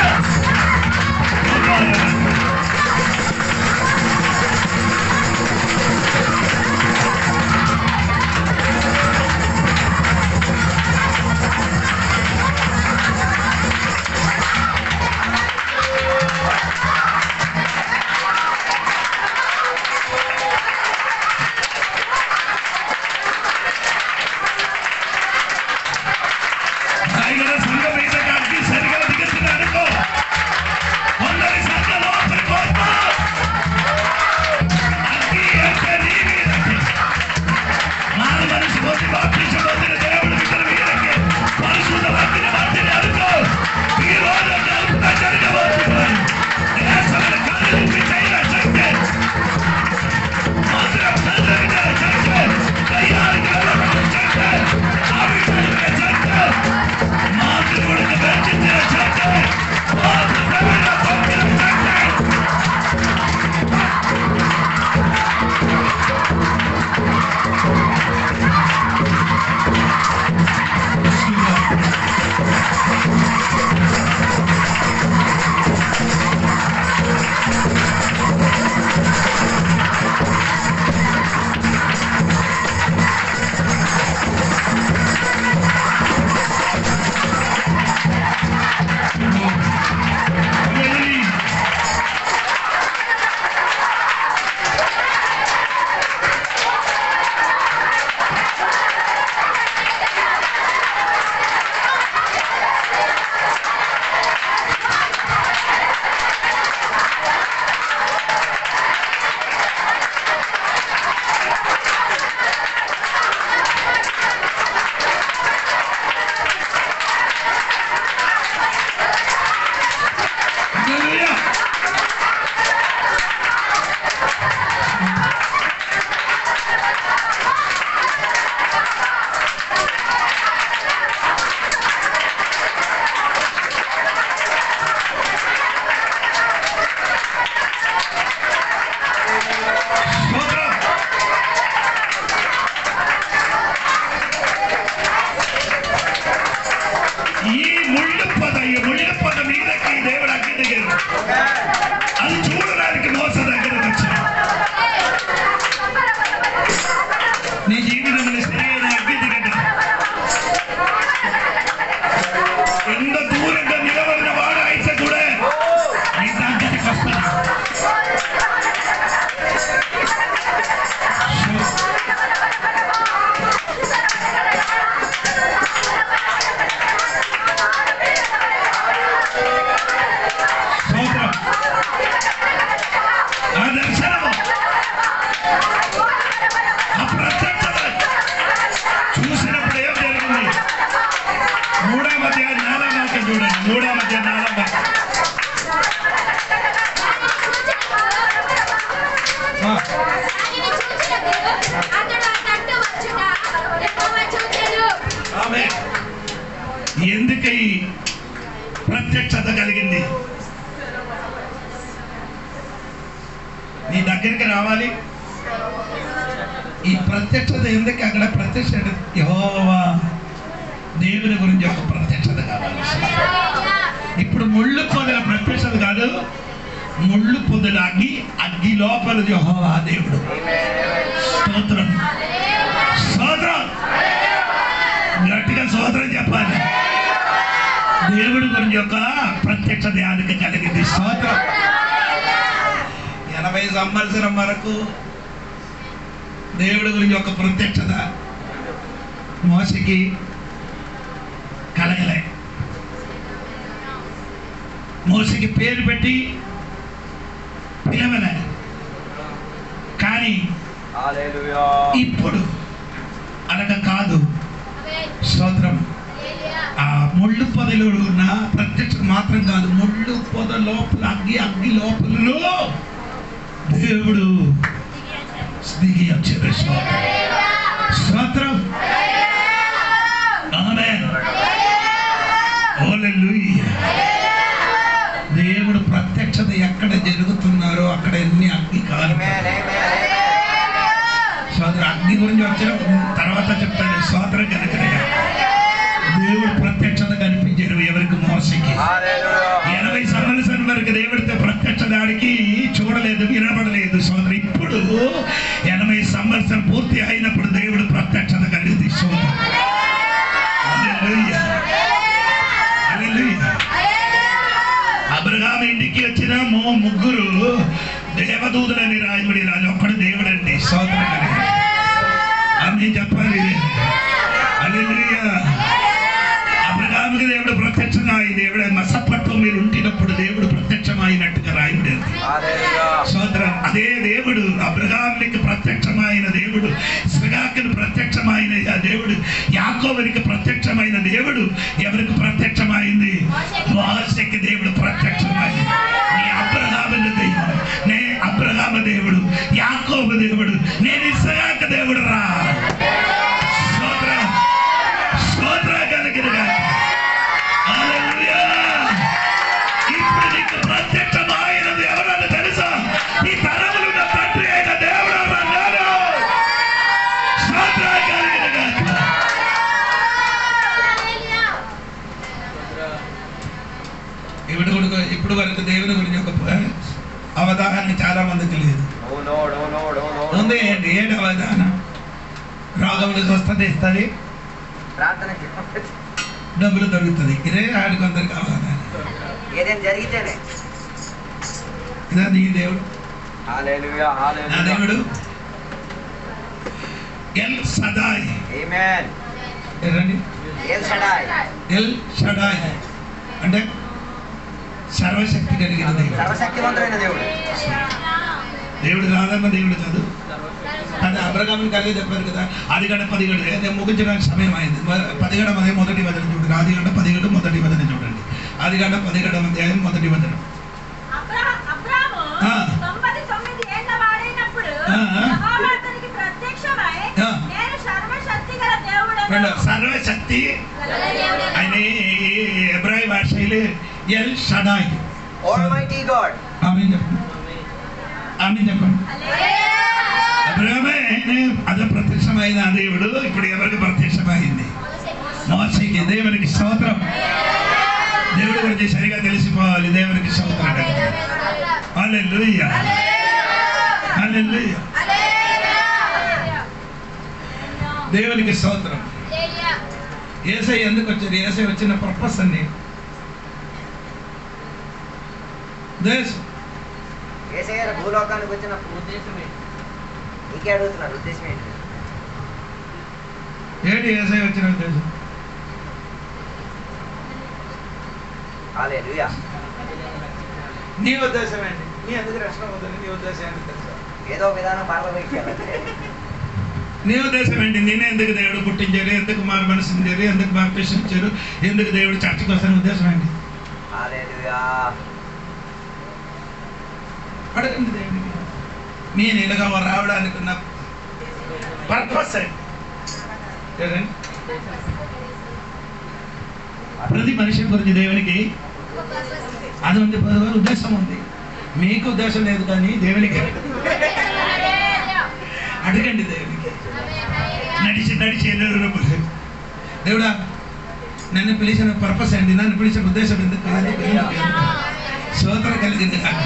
ఇది. నీ దగ్గరికి రావాలి. ఈ ప్రత్యక్షత ఎందుకు అక్కడ ప్రత్యక్ష యెహోవా దేవుని గురించి ఒక ప్రత్యక్షత కావాలి. ఇప్పుడు ముళ్ళు పొదల ప్రత్యక్షత కాదు, ముళ్ళు పొదల అగ్గి లోపల యెహోవా దేవుడు. స్తోత్రం స్తోత్రం, గట్టిగా స్తోత్రం చెప్పాలి. దేవుడి గురించి ఒక ప్రత్యక్ష ధ్యానికి కలిగింది. స్తోత్రం. 80 సంవత్సరం వరకు దేవుడి గురించి ఒక ప్రత్యక్షత మోసకి కలగలే. మోసకి పేరు పెట్టి పిలవలే. కానీ ఇప్పుడు అనక కాదు. స్తోత్రం. ఆ ముళ్ళు పొదలు ఉన్న ప్రత్యక్షత మాత్రం కాదు, ముళ్ళు పొద లోపల అగ్గి లోపలలో దేవుడు దిగి వచ్చాడు. స్తోత్రం. ఆమేన్. హల్లెలూయా. దేవుడు ప్రత్యక్షత ఎక్కడ జరుగుతున్నారో అక్కడ ఎన్ని అగ్ని కాదు. స్తోత్రం. అగ్ని గురించి వచ్చిన తర్వాత చెప్తాను. స్తోత్రం కనుక దేవుడు ప్రత్యక్షత కనిపించారు ఎవరికి? మోసకి. 80 సంవత్సరాల వరకు దేవుడితో ప్రత్యక్ష దాడికి చూడలేదు, వినబడలేదు. సోదరు ఇప్పుడు 80 సంవత్సరం పూర్తి అయినప్పుడు దేవుడు ప్రత్యక్షత కలిగింది. సోదరు హల్లెలూయా. హల్లెలూయా. అబ్రహాము ఇంటికి వచ్చిన ముగ్గురు దేవదూతలని రాజుడి రాజు ఒక్కడు దేవుడు అండి. సోదరు అని చెప్పాలి. హల్లెలూయా. అబ్రహాముకి దేవుడు ప్రత్యక్షంగా దేవుడు మసపట్నం మీరు ఉంటినప్పుడు దేవుడు ప్రత్యక్షమైనట్టుగా రాయబడింది. సోదరం, అదే దేవుడు అబ్రహామునికి ప్రత్యక్షమైన దేవుడు, ఇస్సాకుకు ప్రత్యక్షమైన దేవుడు, యాకోబునికి ప్రత్యక్షమైన దేవుడు ఎవరికి ప్రత్యక్షమైంది? మోషేకి దేవుడు ప్రత్యక్షమైంది. నీ అబ్రహాము దేవుడు, నే అబ్రహాము దేవుడు, యాకోబు దేవుడు, నేను ఇస్సాకు దేవుడు రా. ఇప్పుడు నీకు ప్రత్యక్షమైనది ఎవరన్నా తెలుసా? ఈ తరములున్న తండ్రి అయిన దేవుడు అన్నాడు. ఇప్పుడు వరకు దేవుని గురించి ఒక అవగాహన చాలా మందికి లేదు. ఉంది ఏంటి? ఏంటి అవగాహన? రోగములు స్వస్థత ఇస్తుంది, డబ్బులు దొరుకుతుంది. ఇదే ఆడికి అందరికి అవగాహన. జరిగితేనే ఇదే దేవుడు. నా దేవుడు ఎల్ షడాయ్. ఏంటండి ఎల్ షడాయ్ అంటే సర్వశక్తి కలిగిన దేవుడు, సర్వశక్తివంతుడైన దేవుడు. దేవుడు సాధారణ దేవుడు కాదు. అది అబ్రహాముని కలిగి చెప్పారు కదా. 10 ముగించడానికి సమయం అయింది. 10 మొదటి వచనం చూడండి. 10 మొదటి వచనం చూడండి. 10 అధ్యాయం మొదటి వచనం. సర్వశక్తి ఆయన ఎబ్రాయి భాషలో El Shaddai. Almighty God. Amen చెప్పండి. ఆమేన్ చెప్పండి. అబ్రహామే అదే ప్రత్యక్షమైన దేవుడు ఇప్పుడు ఎవరికి ప్రత్యక్షమైంది? మోషేకి. దేవునికి స్తోత్రం. దేవుడి గురించి సరిగా తెలిసిపోవాలి. దేవునికి స్తోత్రం. హల్లెలూయా. హల్లెలూయా. దేవునికి స్తోత్రం. యేసయ్య ఎందుకు వచ్చారు? యేసయ్య వచ్చిన పర్పస్ అండి. యేసయ్య భూలోకానికి వచ్చిన ఉద్దేశమే. నీకే అడుగుతున్నాడు, ఉద్దేశం ఏంటి? ఏంటి యేసయ్య వచ్చిన ఉద్దేశం? హల్లెలూయా. నీ ఉద్దేశం ఏంటి? నీ ఎందుకు రక్షణ అవుతుంది? నీ ఉద్దేశం ఏంటి తెలుసా? ఏదో విధానం పర్వదించాలంటే నీ ఉద్దేశం ఏంటి? నేనే ఎందుకు దేవుడు పుట్టించారు? ఎందుకు మారు మనసుంచారు? ఎందుకు బాప్టిజం ఇచ్చారు? ఎందుకు దేవుడు చర్చకు వస్తాను? ఉద్దేశం ఏంటి? హల్లెలూయా. అడగండి దేవుడికి. నేను ఇలాగా రావడానికి ఉన్న పర్పస్ ఏంటి? ప్రతి మనిషి గురించి దేవునికి అది ఉంది, ఉద్దేశం ఉంది. మీకు ఉద్దేశం లేదు కానీ దేవునికి అడగండి. దేవునికి నడిచి నడిచి దేవుడా నన్ను పిలిచిన పర్పస్ ఏంటి, నన్ను పిలిచిన ఉద్దేశం ఎందుకు, స్తోత్రం కలిగింది కాదు.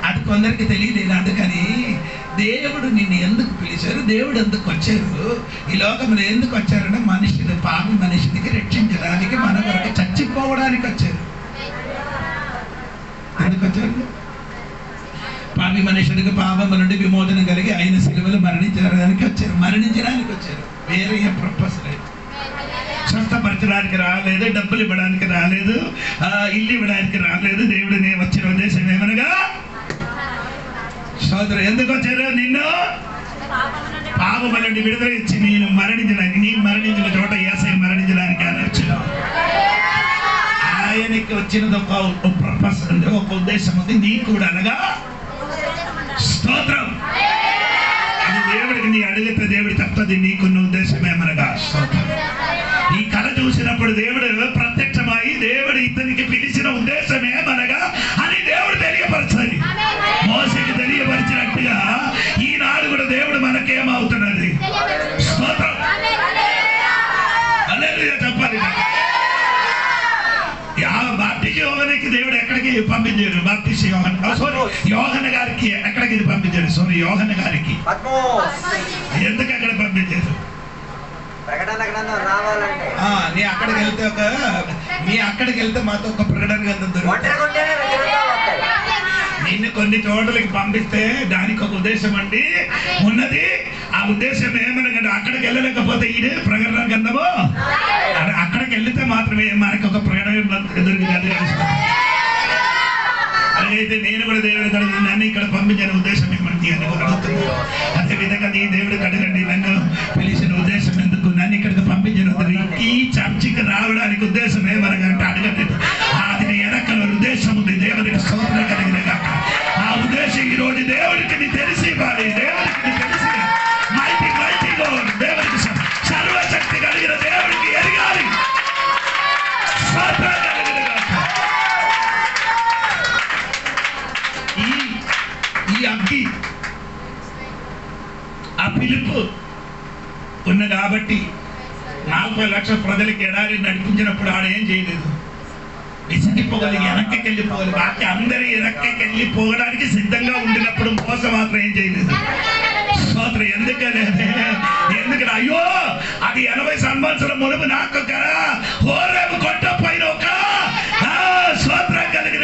అది కొందరికి తెలియదు. అందుకని దేవుడు నిన్ను ఎందుకు పిలిచారు, దేవుడు ఎందుకు వచ్చారు, ఈ లోకంలో ఎందుకు వచ్చారంటే మనిషిని, పాపి మనిషినికి రక్షించడానికి, మన వరకు చచ్చిపోవడానికి వచ్చారు. ఎందుకు వచ్చారు? పాపి మనుషుడికి పాపం నుండి విమోచన కలిగి ఆయన సిలువలు మరణించడానికి వచ్చారు. మరణించడానికి వచ్చారు, వేరే ఏ పర్పస్ లేదు. స్వస్థపరచడానికి రాలేదు, డబ్బులు ఇవ్వడానికి రాలేదు, ఇల్లు ఇవ్వడానికి రాలేదు. దేవుడు నేను వచ్చిన ఉద్దేశం ఏమనగా సోదరు ఎందుకు వచ్చారు? నిన్ను పాపం నుండి విడుదల ఇచ్చి నేను మరణించడానికి, నీ మరణించిన చోట యేసయ్య మరణించడానికి ఆయన వచ్చాను. ఆయనకి వచ్చినది ఒక పర్పస్ ఉంది, ఒక ఉద్దేశం ఉంది. నీ కూడా అనగా స్తోత్రం. అది దేవుడికి నీ అడిగితే దేవుడు చెప్తుంది నీకున్న ఉద్దేశం ఏమనగా స్తోత్రం. ఈ కళ చూసినప్పుడు దేవుడు ప్రత్యక్షమై దేవుడు ఇతనికి పిలిచిన ఉద్దేశం ఏమనగా అని దేవుడు తెలియపరచాలి. మోసేకి తెలియపరిచినట్టుగా ఈనాడు కూడా దేవుడు మనకేమవుతున్నది స్తోత్రం. హల్లెలూయా చెప్పాలి. బాప్టిస్ట్ యోహానికి దేవుడు ఎక్కడికి పంపించారు? బాప్టిస్ట్ యోహాన గారికి ఎక్కడికి పంపించారు? యోహాన గారికి ఎందుకు అక్కడ పంపించారు? నీ అక్కడికి వెళ్తే అక్కడికి వెళ్తే మాతో ఒక ప్రకటన గ్రంథం దొరుకుతుంది. నిన్ను కొన్ని చోట్లకి పంపిస్తే దానికి ఒక ఉద్దేశం అండి ఉన్నది. ఆ ఉద్దేశం ఏమనగా అక్కడికి వెళ్ళలేకపోతే ఇది ప్రకటన గ్రంథము. అక్కడికి వెళ్తే మాత్రమే మనకి ఒక ప్రకటన దొరుకుతుంది. అలాగైతే నేను కూడా దేవుడి నన్ను ఇక్కడ పంపించిన ఉద్దేశం ఏమండి అని అడుగుతున్నాను. అదేవిధంగా నీ దేవుడికి అడగండి, నన్ను పిలిచిన ఉద్దేశం ఎందుకు, నన్ను ఇక్కడికి పంపించిన ఈ చర్చికి రావడానికి ఉద్దేశం ఏమనగంటే అడగండి. అది వెనకల ఉద్దేశం ఉంది. దేవుడికి స్తోత్రం కలిగిన కాక ఆ ఉద్దేశం ఈ రోజు దేవుడికి నీ తెలిసి ఇవ్వాలి. దేవుడికి నీ తెలిసి మైటీ దేవుడికి సర్వశక్తి కలిగిన దేవుడికి ఎరగాలి. స్తోత్రం కలిగిన కాక ఈ అగ్గి ఆ పిలుపు ఉన్న కాబట్టి 40 లక్షల ప్రజలకి ఎడారి నడిపించినప్పుడు ఆడేం చేయలేదు. విసిగిపోగలి వెనక్కి వెళ్ళిపోవాలి. బాకీ అందరూ వెనక్కి వెళ్ళిపోవడానికి సిద్ధంగా ఉండినప్పుడు మోస మాత్రం ఏం చేయలేదు. స్తోత్రం. ఎందుకంటే అయ్యో అది 80 సంవత్సరం మునుపు నాకు హోరేబు కొండ పైన ఒక స్తోత్రం కలిగిన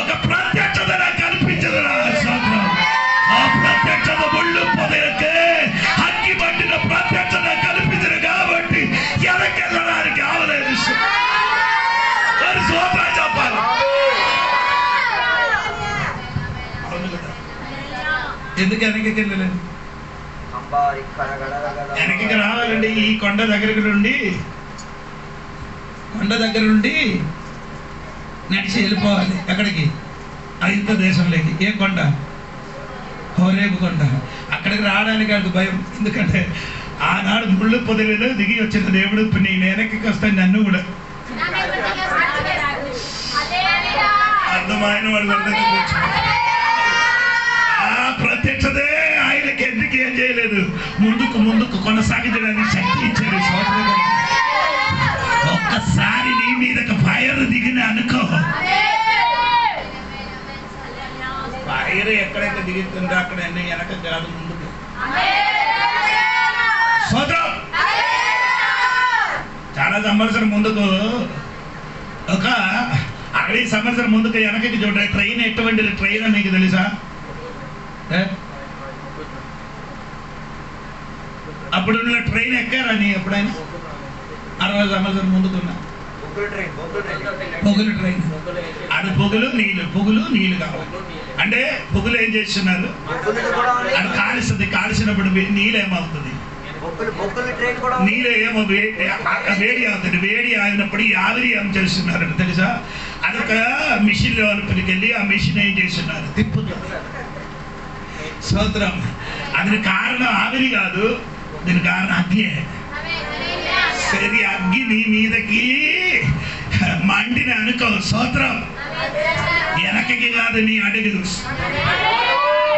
ఒక ప్రత్యక్షత నాకు కనిపించదు. స్తోత్రం. ఆ ప్రత్యక్షత ముళ్ళు పొదలకే అగ్గి పట్టిన ప్రత్యక్షత కనిపించదు కాబట్టి వెనకెళ్ళడానికి ఆవలేదు. స్తోత్రం చెప్పాలి. ఎందుకు వెనక్కి వెళ్ళలేదు? వెనక్కి రావాలండి. ఈ కొండ దగ్గర నుండి నడిచి వెళ్ళిపోవాలి. ఎక్కడికి? ఐగుప్తు దేశంలోకి. ఏ కొండ? హోరేబు కొండ. అక్కడికి రావడానికి నాకు భయం. ఎందుకంటే ఆనాడు ముళ్ళు పొదలలో దిగి వచ్చిన దేవుడు నేను వెనక్కి వస్తాను, నన్ను కూడా అర్థమైన వాడు ఆ ప్రత్యక్షతే ఆయనకి ఎందుకు ఏం చేయలేదు, ముందుకు కొనసాగించడానికి శక్తి ఇచ్చారు. ఒక్కసారి నీ మీదకి ఫైర్ దిగిన అనుకో, ఫైర్ ఎక్కడైతే దిగుతుందో అక్కడ వెనక కాదు ముందుకు. చాలా సంవత్సరం ముందుకు, ఒక 60 సంవత్సరం ముందుకు వెనకకి చూడండి. ట్రైన్ ఎటువంటి ట్రైన్ అని నీకు తెలుసా? అప్పుడు ట్రైన్ ఎక్కారా నీ ఎప్పుడైనా? 60 సంవత్సరం ముందుకున్నా పొగులు ట్రైన్. అది పొగులు నీళ్ళు కావాలి. అంటే పొగులు ఏం చేస్తున్నారు? అది కాలుస్తుంది. కాల్చినప్పుడు నీళ్ళు ఏమవుతుంది? నీళ్ళు ఏమో వేడి అవుతుంది. వేడి అయినప్పుడు ఈ ఆవిరి ఏం చేస్తున్నారు తెలుసా? అదొక మిషన్ లోపలికి వెళ్ళి ఆ మిషన్ ఏం చేస్తున్నారు? తిప్పుతుంది. స్తోత్రం. అది కారణం ఆవిరి కాదు, దీని కారణం అగ్ని. సరి అగ్గి నీ మీదకి మండిని అనుకో. స్తోత్రం. వెనకకి కాదు నీ అడుగు,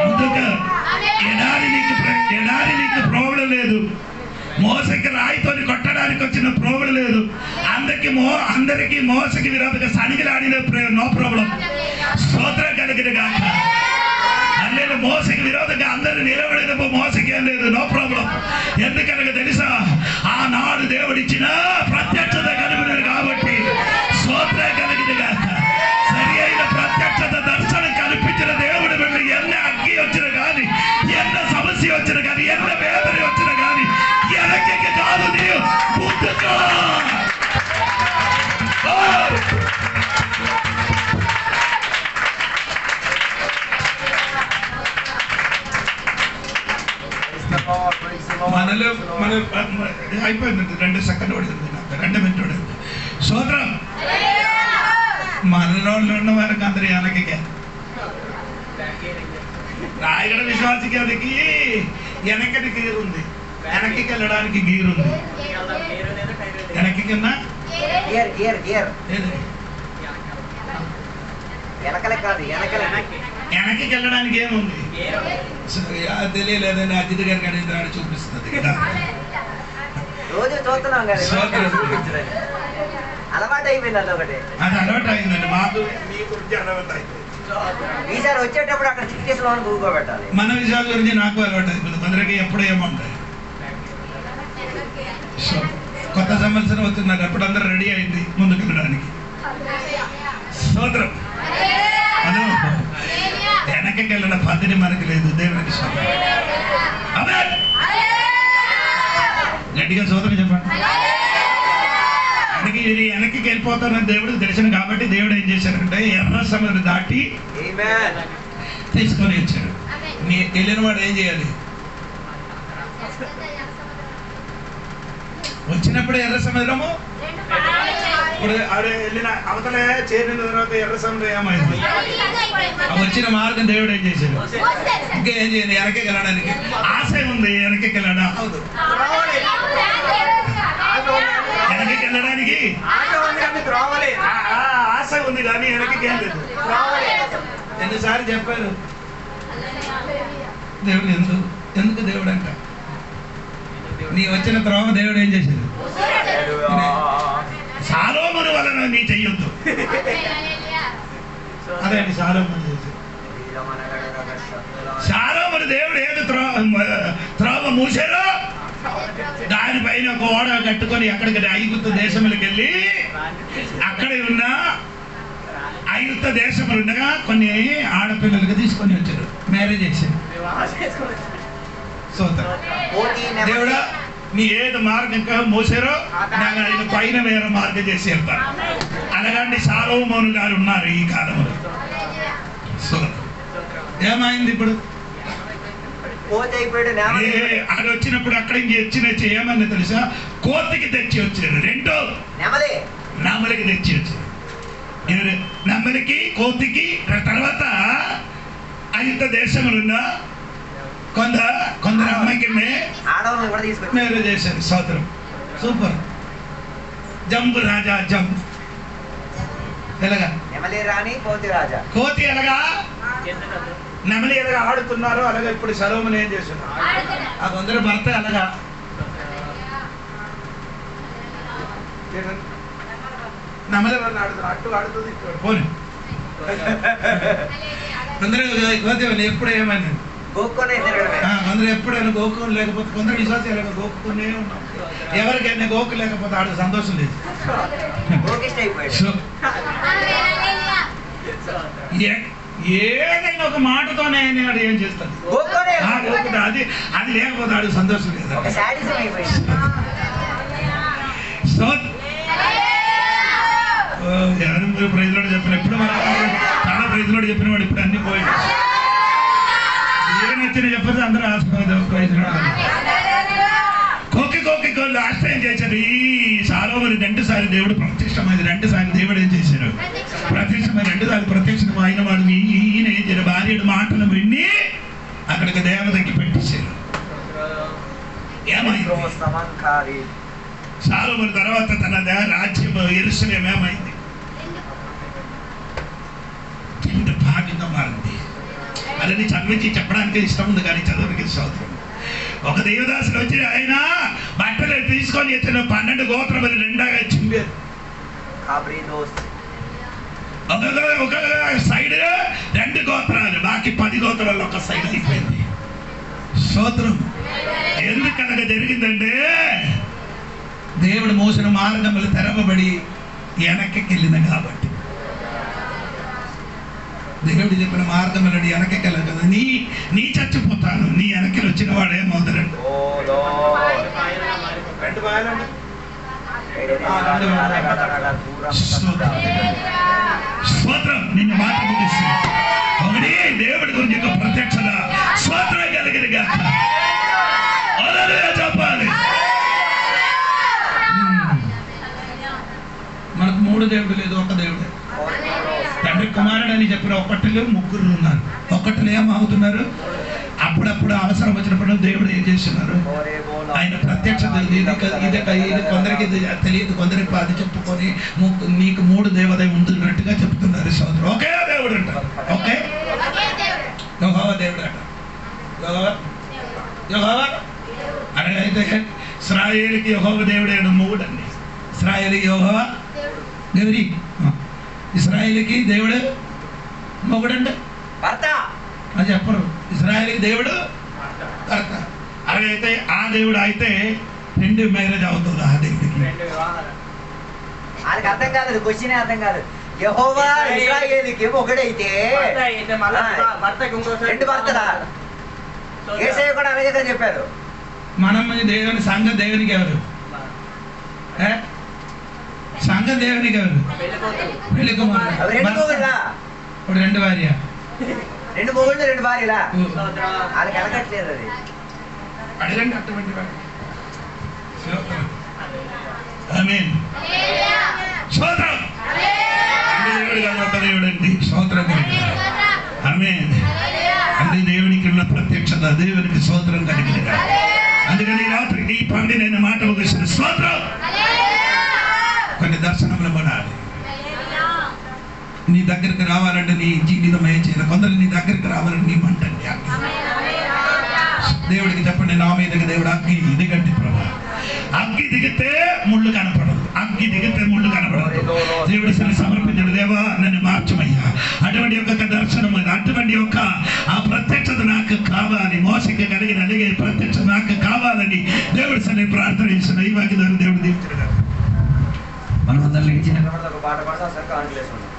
ముందుకు. ఎడారి నీకు ప్రాబ్లం లేదు. మోసకి రాయితోని కొట్టడానికి వచ్చిన ప్రాబ్లం లేదు. అందరికీ మోసకి విరోధంగా సనిగిలాడిన నో ప్రాబ్లం. స్తోత్రం కలిగిన గాక. అల్లెలు మోసకి విరోధంగా అందరూ నిలబడిన మోసకి ఏం లేదు, నో ప్రాబ్లం. ఎందుకనగా తెలుసా, ఆనాడు దేవుడిచ్చిన ప్రత్యక్షత కలిగినది కాబట్టి. స్తోత్రం కలిగిన గాక. సరి అయిన ప్రత్యక్షత దర్శనం కల్పించిన దేవుడు వెళ్ళి ఎన్న అగ్గి వచ్చిన కానీ, ఎన్న సమస్య వచ్చిన కానీ, ఎన్న వేదన వచ్చిన కానీ వెనక్కి కాదు, నీవు ముందుకో. మనలో అయిపోయింది. 2 సెకండ్ పడింది, 2 మినిట్ పడింది. సోదరం, మనలో ఉన్న వారికి అందరూ వెనకకే. రాయగడ విశ్వాసికి అదికి వెనకటి గీరు ఉంది, వెనక్కి వెళ్ళడానికి గీరు ఉంది. వెనక్కి కన్నా వెనక్కి వెళ్ళడానికి ఏముంది తెలియలేదని అతిథి గారికి అడిగితే చూపిస్తుంది కదా. రోజు చూస్తున్నాం కదా, అలవాటు అయిపోయింది. అదొకటి అది అలవాటు అయిందండి మాకు, మీ గురించి అలవాటు అయిపోయింది. ఈసారి వచ్చేటప్పుడు అక్కడ చిక్కేసులో కూకోబెట్టాలి. మన విషయాల గురించి నాకు అలవాటు అయిపోయింది. కొందరికి ఎప్పుడు ఏముంటాయి. కొత్త సంవత్సరం వస్తున్నారు, అప్పుడు అందరూ రెడీ అయింది ముందుకు వెళ్ళడానికి. స్తోత్రం. అదో వెనకకి వెళ్ళిన పద్ధతి మనకి లేదు. దేవునికి గట్టిగా స్తోత్రం చెప్పండి. వెనక్కి వెళ్ళిపోతానని దేవుడికి తెలిసిన కాబట్టి దేవుడు ఏం చేశారంటే ఎర్ర సముద్రం దాటి తీసుకొని వచ్చాడు. వెళ్ళిన వాడు ఏం చేయాలి? వచ్చినప్పుడు ఎర్ర సముద్రము ఇప్పుడు ఆడ వెళ్ళిన అవతల చేరిన తర్వాత ఎర్ర సముద్రం ఏమైంది? వచ్చిన మార్గం దేవుడు ఏం చేశాడు? ఇంకా ఏం చేయాలి? వెనక్కి వెళ్ళడానికి ఆశ ఉంది. వెనక్కి వెళ్ళడా? వెనక్కి వెళ్ళడానికి ఆశ ఉంది కానీ వెనక్కి ఏం లేదు. ఎన్నిసార్లు చెప్పారు దేవుడు ఎందుకు దేవుడు అంట? నీ వచ్చిన త్రోవ దేవుడు ఏం చేశాడు? సాలోమోను వలన నీ చెయ్యొద్దు. అదే అండి సాలోమోను చేశాడు. సాలోమోను దేవుడు ఏది త్రోవ మూసారో దానిపైన ఒక ఓడ కట్టుకొని అక్కడికి ఐగుప్తు దేశములకు వెళ్ళి అక్కడ ఉన్న ఐగుప్తు దేశములు ఉండగా కొన్ని ఆడపిల్లలకు తీసుకొని వచ్చారు, మ్యారేజ్ చేశారు. దేవుడా నీ ఏది మార్గం మోసారో ఆయన పైన వేరే మార్గం చేసి వెళ్తారు. అలాగండి సాలోమోను గారు ఉన్నారు ఈ కాలంలో. ఏమైంది ఇప్పుడు? అది వచ్చినప్పుడు అక్కడ తెచ్చి ఏమన్నా తెలుసా? కోతికి తెచ్చి వచ్చారు. రెండో నెమలికి తెచ్చి వచ్చారు. నెమలికి కోతికి తర్వాత ఐగుప్తు దేశములున్న కొందరు అమ్మాయికి మ్యారేజ్ చేశారు. సోదరం సూపర్. జంబు రాజా జంబు ఎలాగా? కోతి ఎలాగా? నెమలి ఎలాగా ఆడుతున్నారు అలాగే ఇప్పుడు సలోమోను ఏం చేస్తున్నారు? ఆ కొందరు భర్త అలాగా నెమలి వాళ్ళని ఆడుతున్నారు. అటు ఆడుతుంది ఇటు పోనీ. కొందరు కోతి ఎప్పుడు ఏమైంది? కొందరు ఎప్పుడైనా గోకుని లేకపోతే కొందరు విశ్వాసాలు గోక్కునే ఉన్నాం. ఎవరికైనా గోకు లేకపోతే ఆడ సంతోషం లేదు. ఏదైనా ఒక మాటతోనే ఆడు ఏం చేస్తాడు? అది అది లేకపోతే ఆడు సంతోషం లేదు. ఎవరు ప్రైజ్లో చెప్పిన ఎప్పుడు మన చాలా ప్రైజ్లో చెప్పిన వాడు ఇప్పుడు అన్ని పోయి ఏం నచ్చిన చెప్పదు అందరూ ప్రైజ్ కోకి లాస్ట్ టైం చేశారు. ఈ సాలోమోను 2 సార్లు దేవుడు ప్రత్యక్షమైంది. 2 సార్లు దేవుడు ఏం చేశారు? ప్రత్యక్షమైన 2 సార్లు ప్రత్యక్షం అయిన వాడు ఈయన ఏం చేశారు? భార్యడు మాటలు విని అక్కడికి దేవతకి పెట్టేశారు. ఏమైంది? సాలోమోను తర్వాత తన రాజ్యం యెరూషలేము ఏమైంది? అదని చదివించి చెప్పడానికి ఇష్టం ఉంది కానీ చదువునికి స్తోత్రం. ఒక దేవదాసులు వచ్చి ఆయన బట్టలు తీసుకొని ఇచ్చిన 12 గోత్రములు రెండాగా చింపారు. ఒక సైడ్ 2 గోత్రాలు, బాకీ 10 గోత్రాలు ఒక సైడ్ అయిపోయింది. స్తోత్రం. ఎందుకనక జరిగిందంటే దేవుడు మోసిన మార్గములు తెరవబడి వెనక్కి వెళ్ళిన కాబట్టి. దేవుడు చెప్పిన మార్గములు వెనక్కి వెళ్ళదు కదా. నీ చచ్చిపోతాను, నీ వెనక్కి వచ్చిన వాడే మొదలండి. స్తోత్రం. నిన్ను మాట ముగిస్తుంది. ఒకటి దేవుడి గురించి ఒక ప్రత్యక్షత స్తోత్రం కలిగినగా చెప్పాలి. మనకు 3 దేవుడు లేదు, ఒక దేవుడే. తండ్రి కుమారుడు అని చెప్పిన ఒకటిలో 3 ఉన్నారు. ఒకటిలో ఏమవుతున్నారు? అప్పుడప్పుడు అవసరం వచ్చినప్పుడు దేవుడు ఏం చేస్తున్నారు? ఆయన ప్రత్యక్షత. ఇది కొందరికి తెలియదు, కొందరికి అది చెప్పుకొని నీకు 3 దేవత ఉంటున్నట్టుగా చెప్తున్నారు. సోదరు ఒకే దేవుడు అంటారు. ఓకే, యెహోవా దేవుడు అంటారు. యెహోవా అలాగైతే ఇశ్రాయేలుకి యెహోవా దేవుడే 3 అండి. ఇశ్రాయేలుకి యెహోవా దేవుడి, ఇశ్రాయేలుకి దేవుడు మొగుడండి భర్త అని చెప్పరు. ఇశ్రాయేలుకి దేవుడు భర్త. అలాగైతే ఆ దేవుడు అయితే 2 మ్యారేజ్ అవుతుంది. ఆ దేవుడికి వాళ్ళకి అర్థం కాదు, క్వశ్చనే అర్థం కాదు. యెహోవా ఇశ్రాయేలుకి ఒకడైతే 2 భర్తలా? యేసయ్య కూడా అలాగే చెప్పారు. మనం దేవుని సంఘం దేవునికి ఎవరు? సంఘం దేవునికి ఎవరు? పెళ్లి కుమారుడు. 2 భార్య, 2 మొగుళ్ళు 2 భార్యలా? వాళ్ళకి ఎలగట్లేదు అది. అడగండి అటువంటి ఆమేన్. స్తోత్రం. దేవుడు కాదు, ఒక దేవుడు అండి. స్తోత్రం. ఆమేన్. అంటే దేవునికి ఉన్న ప్రత్యక్షత, దేవునికి స్తోత్రం కలిగిన. అందుకని రాత్రి ఈ పండి నేను మాట ముగిసిన స్తోత్రం. కొన్ని దర్శనములు పడాలి. నీ దగ్గరికి రావాలంటే నీ జీవితం ఏం చేయాలి? కొందరు నీ దగ్గరికి రావాలంటే నీ మంటండి. దేవుడికి చెప్పండి, నా మీదకి దేవుడు అగ్గి దిగండి ప్రభా. అగ్గి దిగితే ముళ్ళు కనపడదు, అగ్గి దిగితే ముళ్ళు కనపడదు. దేవుడు సరి సమర్పించడు. దేవా నన్ను మార్చమయ్యా. అటువంటి యొక్క దర్శనం, అటువంటి యొక్క ఆ ప్రత్యక్షత నాకు కావాలి. మోసకి కలిగిన అలిగే ప్రత్యక్షత నాకు కావాలని దేవుడు సరి ప్రార్థన చేసిన ఈ వాక్య ద్వారా దేవుడు దీవించాడు. మనం అందరం లేచిన పాట పాడతా సరిగ్గా ఆంగ్లేసుకున్నాం.